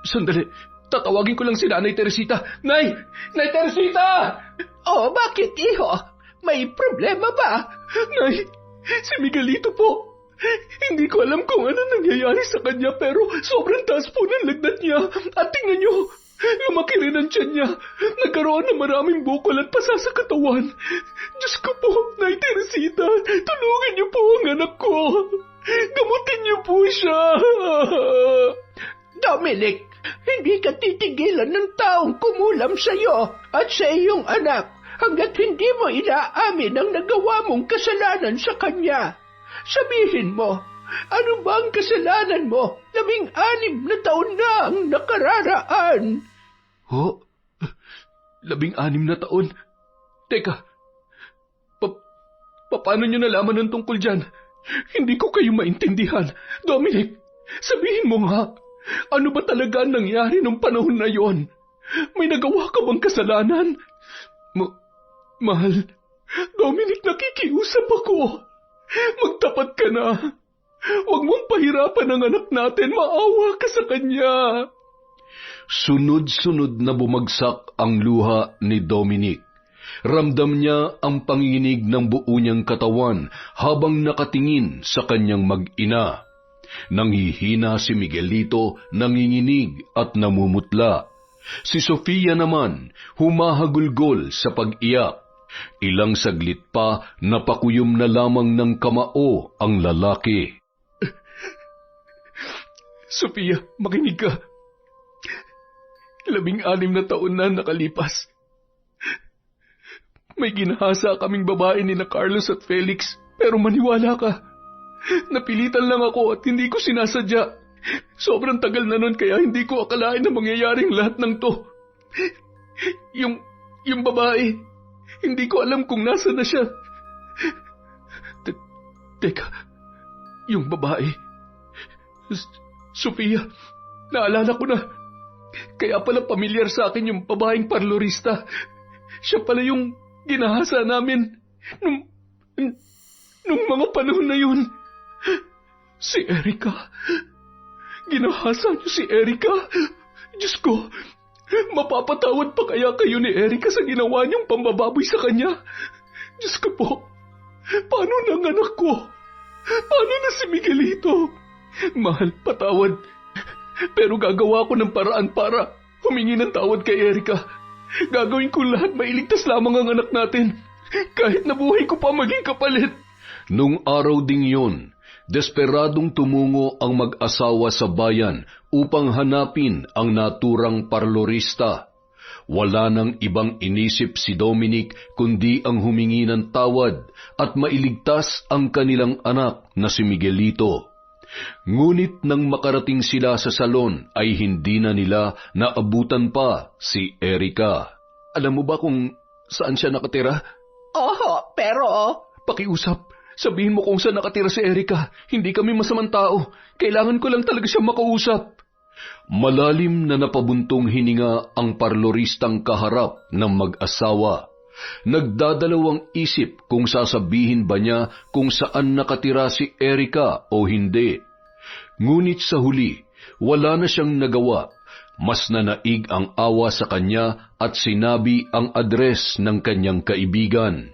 Sandali, tatawagin ko lang si Nanay Teresita. Nay! Nay Teresita! Oh, bakit, iho? May problema ba? Nay, si Miguelito po. Hindi ko alam kung ano nangyayari sa kanya pero sobrang taas po ng lagnat niya. At tingnan niyo, lumaki rin ang tiyan niya. Nagkaroon ng maraming bukol at pasa sa katawan. Diyos ko po, Nay Teresita, tulungan niyo po ang anak ko. Gamutin niyo po siya. Dominic, hindi ka titigilan ng taong kumulam sa iyo at sa iyong anak hanggat hindi mo inaamin ang nagawa mong kasalanan sa kanya. Sabihin mo, ano ba ang kasalanan mo? 16 na taon na ang nakararaan. Oh, 16 na taon? Teka, paano nyo nalaman ng tungkol dyan? Hindi ko kayo maintindihan. Dominic, sabihin mo nga, ano ba talaga ang nangyari nung panahon na yon? May nagawa ka bang kasalanan? Mahal, Dominic, nakikiusap ako. Magtapat ka na. Huwag mong pahirapan ang anak natin. Maawa ka sa kanya. Sunod-sunod na bumagsak ang luha ni Dominic. Ramdam niya ang panginginig ng buo niyang katawan habang nakatingin sa kanyang mag-ina. Nanghihina si Miguelito, nanginginig at namumutla. Si Sofia naman, humahagulgol sa pag-iyak. Ilang saglit pa, napakuyom na lamang ng kamao ang lalaki. Sofia, makinig ka. 16 na taon na nakalipas. May ginahasa kaming babae ni na Carlos at Felix, pero maniwala ka. Napilitan lang ako at hindi ko sinasadya. Sobrang tagal na nun kaya hindi ko akalain na mangyayaring lahat ng to. Yung babae, hindi ko alam kung nasa na siya. Teka, yung babae. Sofia, naalala ko na. Kaya pala pamilyar sa akin yung babaeng parlorista. Siya pala yung ginahasa namin nung mga panahon na yun. Si Erica. Ginahasa niyo si Erica? Diyos ko, mapapatawad pa kaya kayo ni Erica sa ginawa niyong pambababoy sa kanya? Diyos ko po, paano nang anak ko? Paano na si Miguelito? Mahal, patawad. Pero gagawa ko ng paraan para humingi ng tawad kay Erica. Gagawin ko lahat mailigtas lamang ang anak natin. Kahit na buhay ko pa maging kapalit. Nung araw ding yun, desperadong tumungo ang mag-asawa sa bayan upang hanapin ang naturang parlorista. Wala nang ibang inisip si Dominic kundi ang humingi ng tawad at mailigtas ang kanilang anak na si Miguelito. Ngunit nang makarating sila sa salon ay hindi na nila naabutan pa si Erica. Alam mo ba kung saan siya nakatira? Oo, pero... Pakiusap, sabihin mo kung saan nakatira si Erica. Hindi kami masamang tao. Kailangan ko lang talaga siyang makausap. Malalim na napabuntong hininga ang parloristang kaharap ng mag-asawa. Nagdadalawang isip kung sasabihin ba niya kung saan nakatira si Erica o hindi. Ngunit sa huli, wala na siyang nagawa. Mas nanaig ang awa sa kanya at sinabi ang address ng kanyang kaibigan.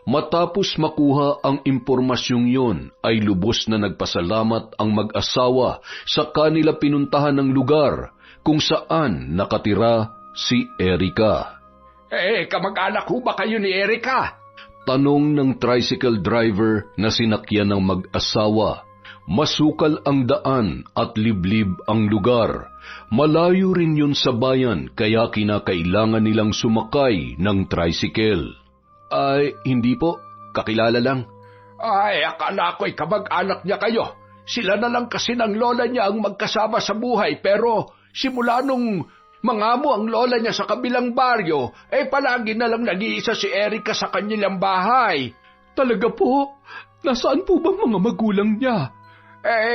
Matapos makuha ang impormasyong yon, ay lubos na nagpasalamat ang mag-asawa sa kanila pinuntahan ng lugar kung saan nakatira si Erica. Kamag-anak ho ba kayo ni Erica? Tanong ng tricycle driver na sinakyan ng mag-asawa. Masukal ang daan at liblib ang lugar. Malayo rin yun sa bayan kaya kinakailangan nilang sumakay ng tricycle. Ay, hindi po. Kakilala lang. Ay, akala ko'y kamag-anak niya kayo. Sila na lang kasi ng lola niya ang magkasama sa buhay, pero simula nung mangamo ang lola niya sa kabilang baryo, palagi na lang nag-iisa si Erica sa kanilang bahay. Talaga po? Nasaan po ba mga magulang niya?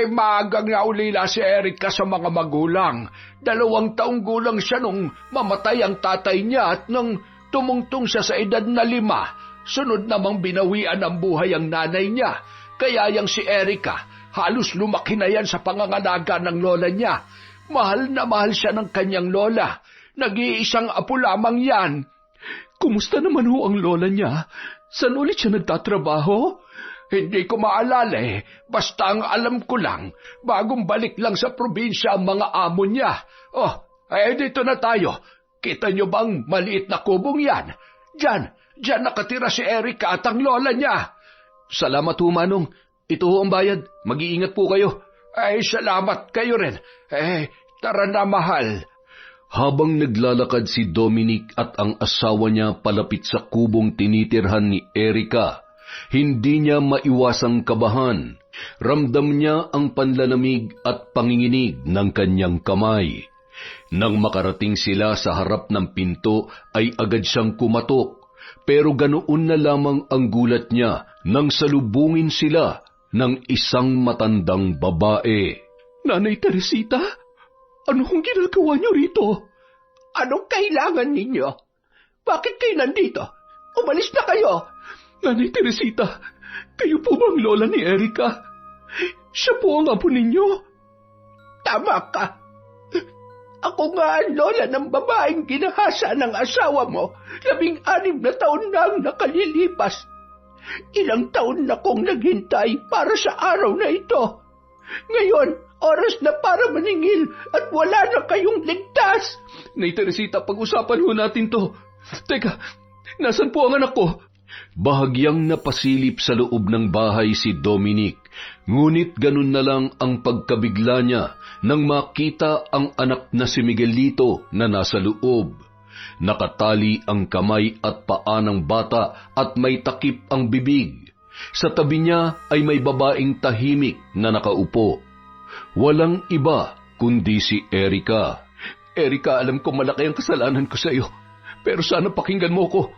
Maagang naulila si Erica sa mga magulang. 2 taong gulang siya nung mamatay ang tatay niya at nang tumungtong siya sa edad na 5, sunod namang binawian ng buhay ang nanay niya. Kaya yang si Erica, halos lumaki na yan sa pangangalaga ng lola niya. Mahal na mahal siya ng kanyang lola. Nag-iisang apo lamang yan. Kumusta naman ho ang lola niya? Saan ulit siya nagtatrabaho? Hindi ko maalala Basta ang alam ko lang, bagong balik lang sa probinsya ang mga amo niya. Dito na tayo. Kita niyo bang maliit na kubong yan? Diyan nakatira si Erica at ang lola niya. Salamat ho, Manong. Ito ho ang bayad. Mag-iingat po kayo. Salamat kayo rin. Tara na, mahal. Habang naglalakad si Dominic at ang asawa niya palapit sa kubong tinitirhan ni Erica, hindi niya maiwasang kabahan. Ramdam niya ang panlalamig at panginginig ng kanyang kamay. Nang makarating sila sa harap ng pinto ay agad siyang kumatok, pero ganoon na lamang ang gulat niya nang salubungin sila ng isang matandang babae. Nanay Teresita, ano kong ginagawa niyo rito? Anong kailangan ninyo? Bakit kayo nandito? Umalis na kayo! Nanay Teresita, kayo po bang lola ni Erica? Siya po ang apo ninyo? Tama ka. Ako nga ang lola ng babaeng ginahasa ng asawa mo. 16 na taon na ang nakalilipas. Ilang taon na kong naghintay para sa araw na ito. Ngayon, oras na para maningil at wala na kayong ligtas. Nay Teresita, pag-usapan ho natin to. Teka, nasan po ang anak ko? Bahagyang napasilip sa loob ng bahay si Dominic, ngunit ganun na lang ang pagkabigla niya nang makita ang anak na si Miguelito na nasa loob. Nakatali ang kamay at paa ng bata at may takip ang bibig. Sa tabi niya ay may babaeng tahimik na nakaupo. Walang iba kundi si Erica. Erica, alam kong malaki ang kasalanan ko sa iyo, pero sana pakinggan mo ko.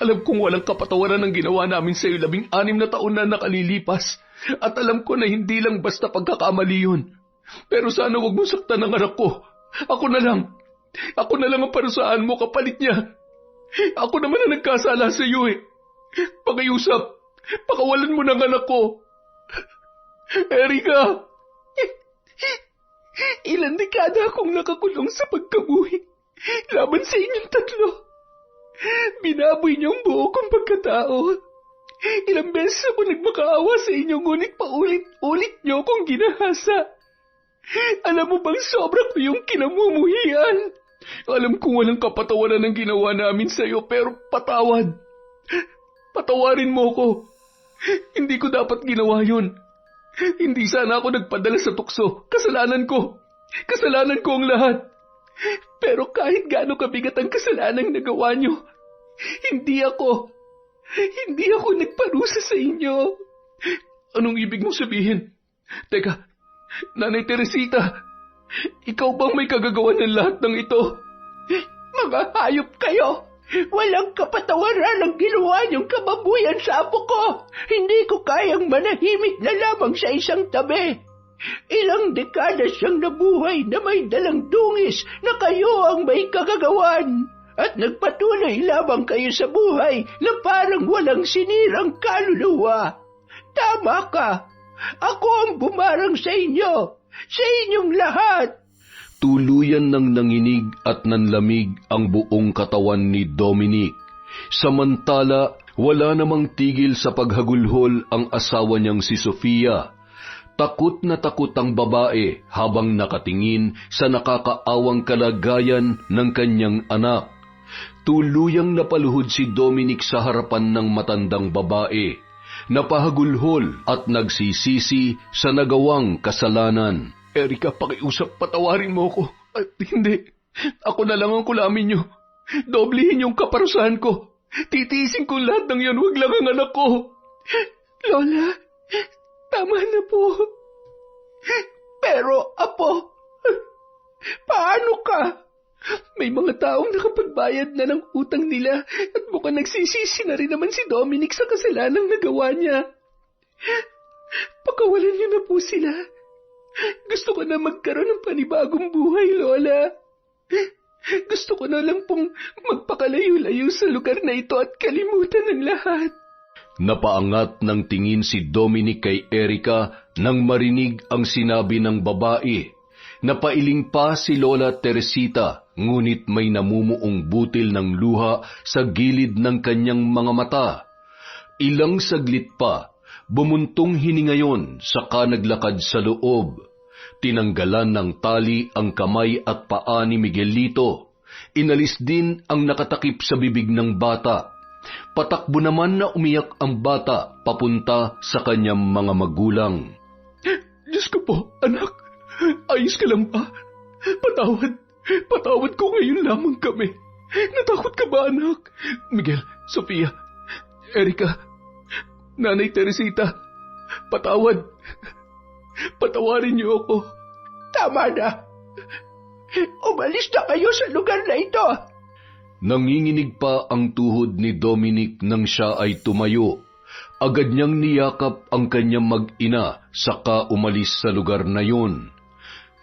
Alam kong walang kapatawaran ang ginawa namin sa iyo 16 na taon na nakalilipas. At alam ko na hindi lang basta pagkakamali yun. Pero sana huwag mong saktan ang anak ko. Ako na lang ang parusahan mo kapalit niya. Ako naman ang nagkasala sa iyo Pakiusap, pakawalan mo ng anak ko. Erica! Ilang dekada akong nakakulong sa pagkabuhi laban sa inyong 3. Binaboy niyong buo kong pagkatao. Ilang beses ako nagmakaawa sa inyo, ngunit paulit-ulit niyo akong ginahasa. Alam mo bang sobra ko yung kinamumuhian? Alam kong walang kapatawaran ang ginawa namin sa iyo, pero patawad. Patawarin mo ko. Hindi ko dapat ginawa yun. Hindi sana ako nagpadala sa tukso. Kasalanan ko. Kasalanan ko ang lahat. Pero kahit gaano kabigat ang kasalanang nagawa niyo, hindi ako nagparusa sa inyo. Anong ibig mong sabihin? Teka, Nanay Teresita, ikaw bang may kagagawan ng lahat ng ito? Mga hayop kayo! Walang kapatawaran ang ginawa niyong kababuyan sa apo ko. Hindi ko kayang manahimik na lamang sa isang tabi. Ilang dekada siyang nabuhay na may dalang dungis na kayo ang may kagagawan. At nagpatuloy lamang kayo sa buhay na parang walang sinirang kaluluwa. Tama ka. Ako ang bumarang sa inyo. Sa inyong lahat. Tuluyan ng nanginig at nanlamig ang buong katawan ni Dominic. Samantala, wala namang tigil sa paghagulhol ang asawa niyang si Sofia. Takot na takot ang babae habang nakatingin sa nakakaawang kalagayan ng kanyang anak. Tuluyang napaluhod si Dominic sa harapan ng matandang babae. Napahagulhol at nagsisisi sa nagawang kasalanan. Erika, pakiusap, patawarin mo ako. At hindi, ako na lang ang kulamin niyo. Doblehin yung kaparusahan ko. Titiisin ko lahat ng yan, wag lang ang anak ko. Lola, tama na po. Pero, Apo, paano ka? May mga taong nakapagbayad na ng utang nila at mukhang nagsisisi na rin naman si Dominic sa kasalanang nagawa niya. Pakawalan niyo na po sila. Gusto ko na magkaroon ng panibagong buhay, Lola. Gusto ko na lang pong magpakalayo-layo sa lugar na ito at kalimutan ng lahat. Napaangat ng tingin si Dominic kay Erika nang marinig ang sinabi ng babae. Napailing pa si Lola Teresita, ngunit may namumuong butil ng luha sa gilid ng kanyang mga mata. Ilang saglit pa, bumuntong hiningayon saka naglakad sa loob. Tinanggalan ng tali ang kamay at paa ni Miguelito. Inalis din ang nakatakip sa bibig ng bata. Patakbo naman na umiyak ang bata papunta sa kanyang mga magulang. Diyos ko po, anak, ayos ka lang ba? Patawad ko ngayon lamang kami. Natakot ka ba, anak? Miguel, Sofia, Erika, Nanay Teresita, patawarin niyo ako. Tama na. Umalis na kayo sa lugar na ito. Nanginginig pa ang tuhod ni Dominic nang siya ay tumayo. Agad niyang niyakap ang kanyang mag-ina saka umalis sa lugar na yun.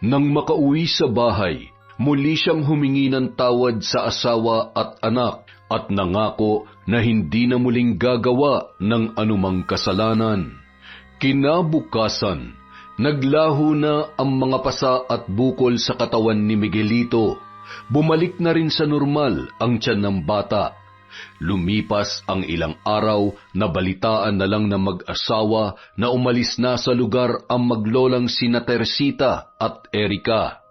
Nang makauwi sa bahay, muli siyang humingi ng tawad sa asawa at anak at nangako na hindi na muling gagawa ng anumang kasalanan. Kinabukasan, naglaho na ang mga pasa at bukol sa katawan ni Miguelito. Bumalik na rin sa normal ang tiyan ng bata. Lumipas ang ilang araw na balitaan na lang ng mag-asawa na umalis na sa lugar ang maglolang sina Teresita at Erika.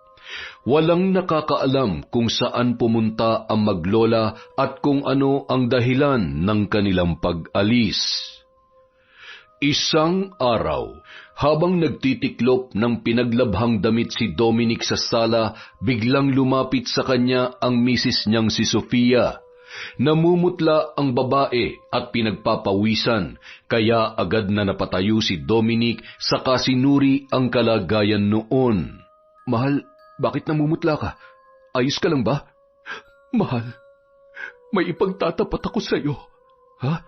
Walang nakakaalam kung saan pumunta ang maglola at kung ano ang dahilan ng kanilang pag-alis. Isang araw, habang nagtitiklop ng pinaglabhang damit si Dominic sa sala, biglang lumapit sa kanya ang misis niyang si Sofia. Namumutla ang babae at pinagpapawisan, kaya agad na napatayo si Dominic saka sinuri ang kalagayan noon. Mahal, bakit namumutla ka? Ayos ka lang ba? Mahal, may ipagtatapat ako sa iyo. Ha?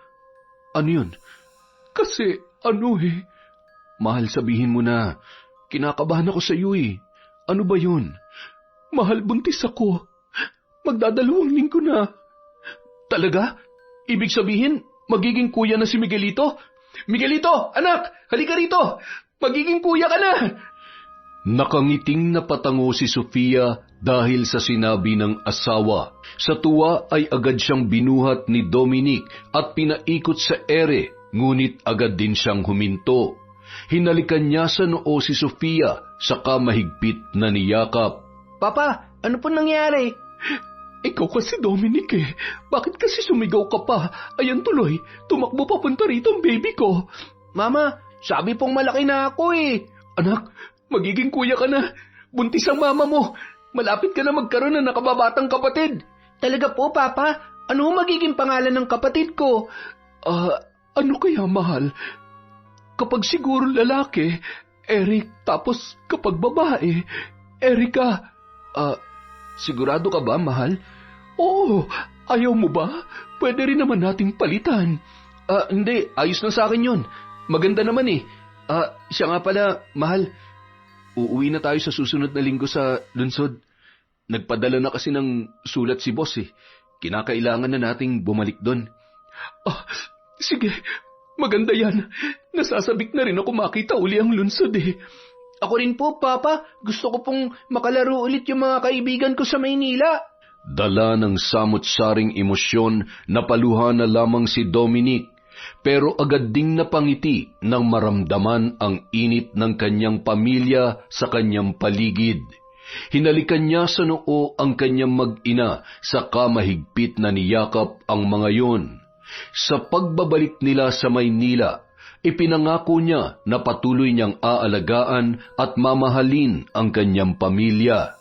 Ano yun? Kasi Mahal, sabihin mo na. Kinakabahan ako sa iyo eh. Ano ba yun? Mahal, buntis ako. Magdadalawang linggo na. Talaga? Ibig sabihin, magiging kuya na si Miguelito? Miguelito, anak, halika rito. Magiging kuya ka na. Nakangiting napatango si Sofia dahil sa sinabi ng asawa. Sa tuwa ay agad siyang binuhat ni Dominic at pinaikot sa ere, ngunit agad din siyang huminto. Hinalikan niya sa noo si Sofia, saka mahigpit na niyakap. Papa, ano po nangyari? Ikaw kasi, Dominic eh. Bakit kasi sumigaw ka pa? Ayan tuloy, tumakbo papunta rito ang baby ko. Mama, sabi pong malaki na ako eh. Anak, magiging kuya ka na. Buntis ang mama mo. malapit ka na magkaroon ng nakababatang kapatid. Talaga po, Papa? Ano magiging pangalan ng kapatid ko? Ano kaya, mahal? Kapag siguro lalaki, Eric, tapos kapag babae, Erika. Sigurado ka ba, mahal? Oo, ayaw mo ba? Pwede rin naman nating palitan. Hindi, ayos na sa akin yun. Maganda naman eh. Siya nga pala, mahal. Uuwi na tayo sa susunod na linggo sa lungsod. Nagpadala na kasi ng sulat si boss eh. Kinakailangan na nating bumalik doon. Sige, maganda yan. Nasasabik na rin ako makita uli ang lungsod eh. Ako rin po, Papa. Gusto ko pong makalaro ulit yung mga kaibigan ko sa Maynila. Dala ng samot-saring emosyon, napaluha na lamang si Dominic, pero agad ding napangiti nang maramdaman ang init ng kanyang pamilya sa kanyang paligid. Hinalikan niya sa noo ang kanyang mag-ina, saka mahigpit na niyakap ang mga yun. Sa pagbabalik nila sa Maynila, ipinangako niya na patuloy niyang aalagaan at mamahalin ang kanyang pamilya.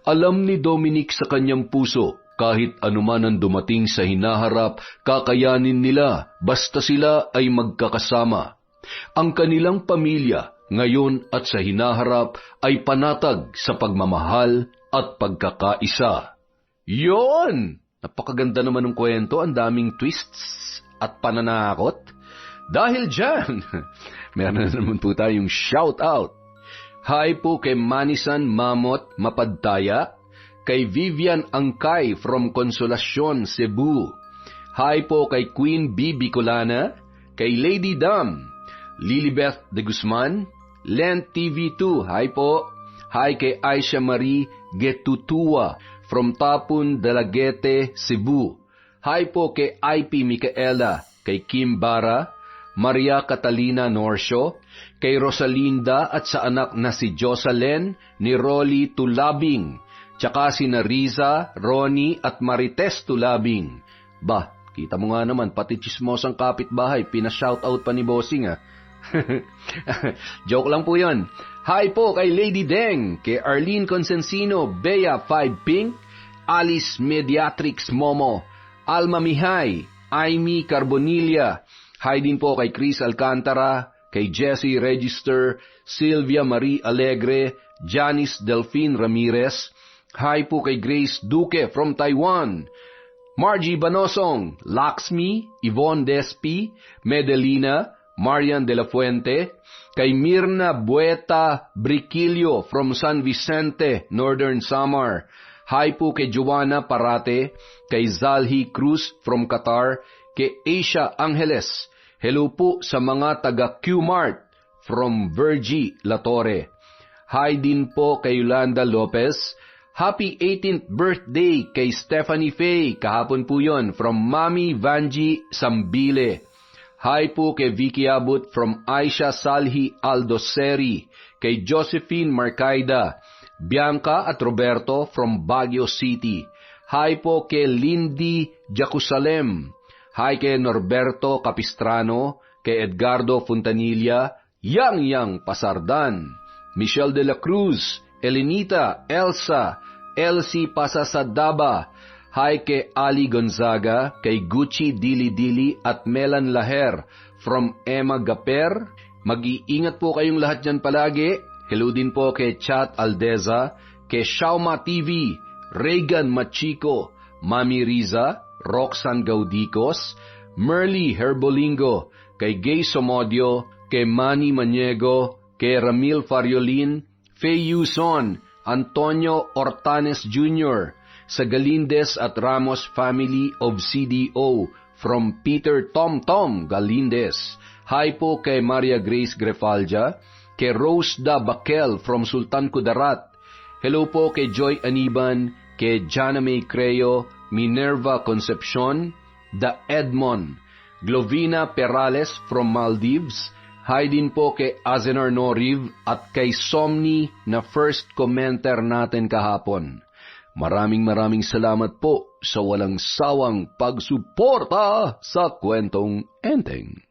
Alam ni Dominic sa kanyang puso, kahit anuman ang dumating sa hinaharap, kakayanin nila basta sila ay magkakasama. Ang kanilang pamilya, ngayon at sa hinaharap, ay panatag sa pagmamahal at pagkakaisa. Yon! Napakaganda naman ng kwento, ang daming twists at pananakot. Dahil dyan, meron na naman po tayong shout out. Hi po kay Manisan Mamot Mapadtaya, kay Vivian Angkay from Consolacion, Cebu. Hi po kay Queen B. Bicolana, kay Lady Dam, Lilibeth de Guzman, Lent TV2, hi po. Hi kay Aisha Marie Getutua from Tapun, Dalagete, Cebu. Hi po kay IP Micaela, kay Kim Bara, Maria Catalina Norcio, kay Rosalinda at sa anak na si Jocelyn ni Rolly Tulabing, tsaka si Riza, Ronnie at Marites Tulabing. Bah, kita mo nga naman, pati chismosang kapitbahay, pina-shoutout pa ni Bossing ah. Joke lang po yun. Hi po kay Lady Deng, kay Arlene Consensino, Bea 5 Pink, Alice Mediatrix Momo, Alma Mihay, Aimee Carbonilla. Hi din po kay Chris Alcantara, kay Jessie Register, Sylvia Marie Alegre, Janice Delphine Ramirez. Hi po kay Grace Duque from Taiwan, Margie Banosong, Laxmi, Yvonne Despi, Medelina, Marian de la Fuente, kay Mirna Bueta Briquillo from San Vicente, Northern Samar. Hi po kay Joanna Parate, kay Zalhi Cruz from Qatar, kay Asia Angeles. Hello po sa mga taga Q-Mart from Virgie Latorre. Hi din po kay Yolanda Lopez. Happy 18th birthday kay Stephanie Faye. Kahapon po yon from Mami Vanji Sambile. Hi po kay Vicky Abut from Aisha Salhi Aldoseri. Kay Josephine Marcaida, Bianca at Roberto from Baguio City. Hi po kay Lindy Jacusalem. Hi kay Norberto Capistrano, kay Edgardo Fontanilla, Yang Pasardan, Michelle de la Cruz, Elenita, Elsa, Elsie Pasasadaba. Hi kay Ali Gonzaga, kay Gucci Dili at Melan Laher from Emma Gaper. Mag-iingat po kayong lahat dyan palagi. Hello din po kay Chat Aldeza, kay Shauma TV, Regan Machico, Mami Riza, Roxanne Gaudicos, Merly Herbolingo, kay Gay Somodio, kay Manny Maniego, kay Ramil Fariolin, Faye Yuson, Antonio Ortanes Jr., sa Galindes at Ramos family of CDO from Peter Tom Galindes. Hi po kay Maria Grace Grefalja, kay Rose Da Bakel from Sultan Kudarat. Hello po kay Joy Aniban, kay Jana May Creo, Minerva Concepcion, Da Edmond, Glovina Perales from Maldives. Hi din po kay Azenar Noriv at kay Somni na first commenter natin kahapon. Maraming salamat po sa walang sawang pagsuporta sa Kwentong Enteng.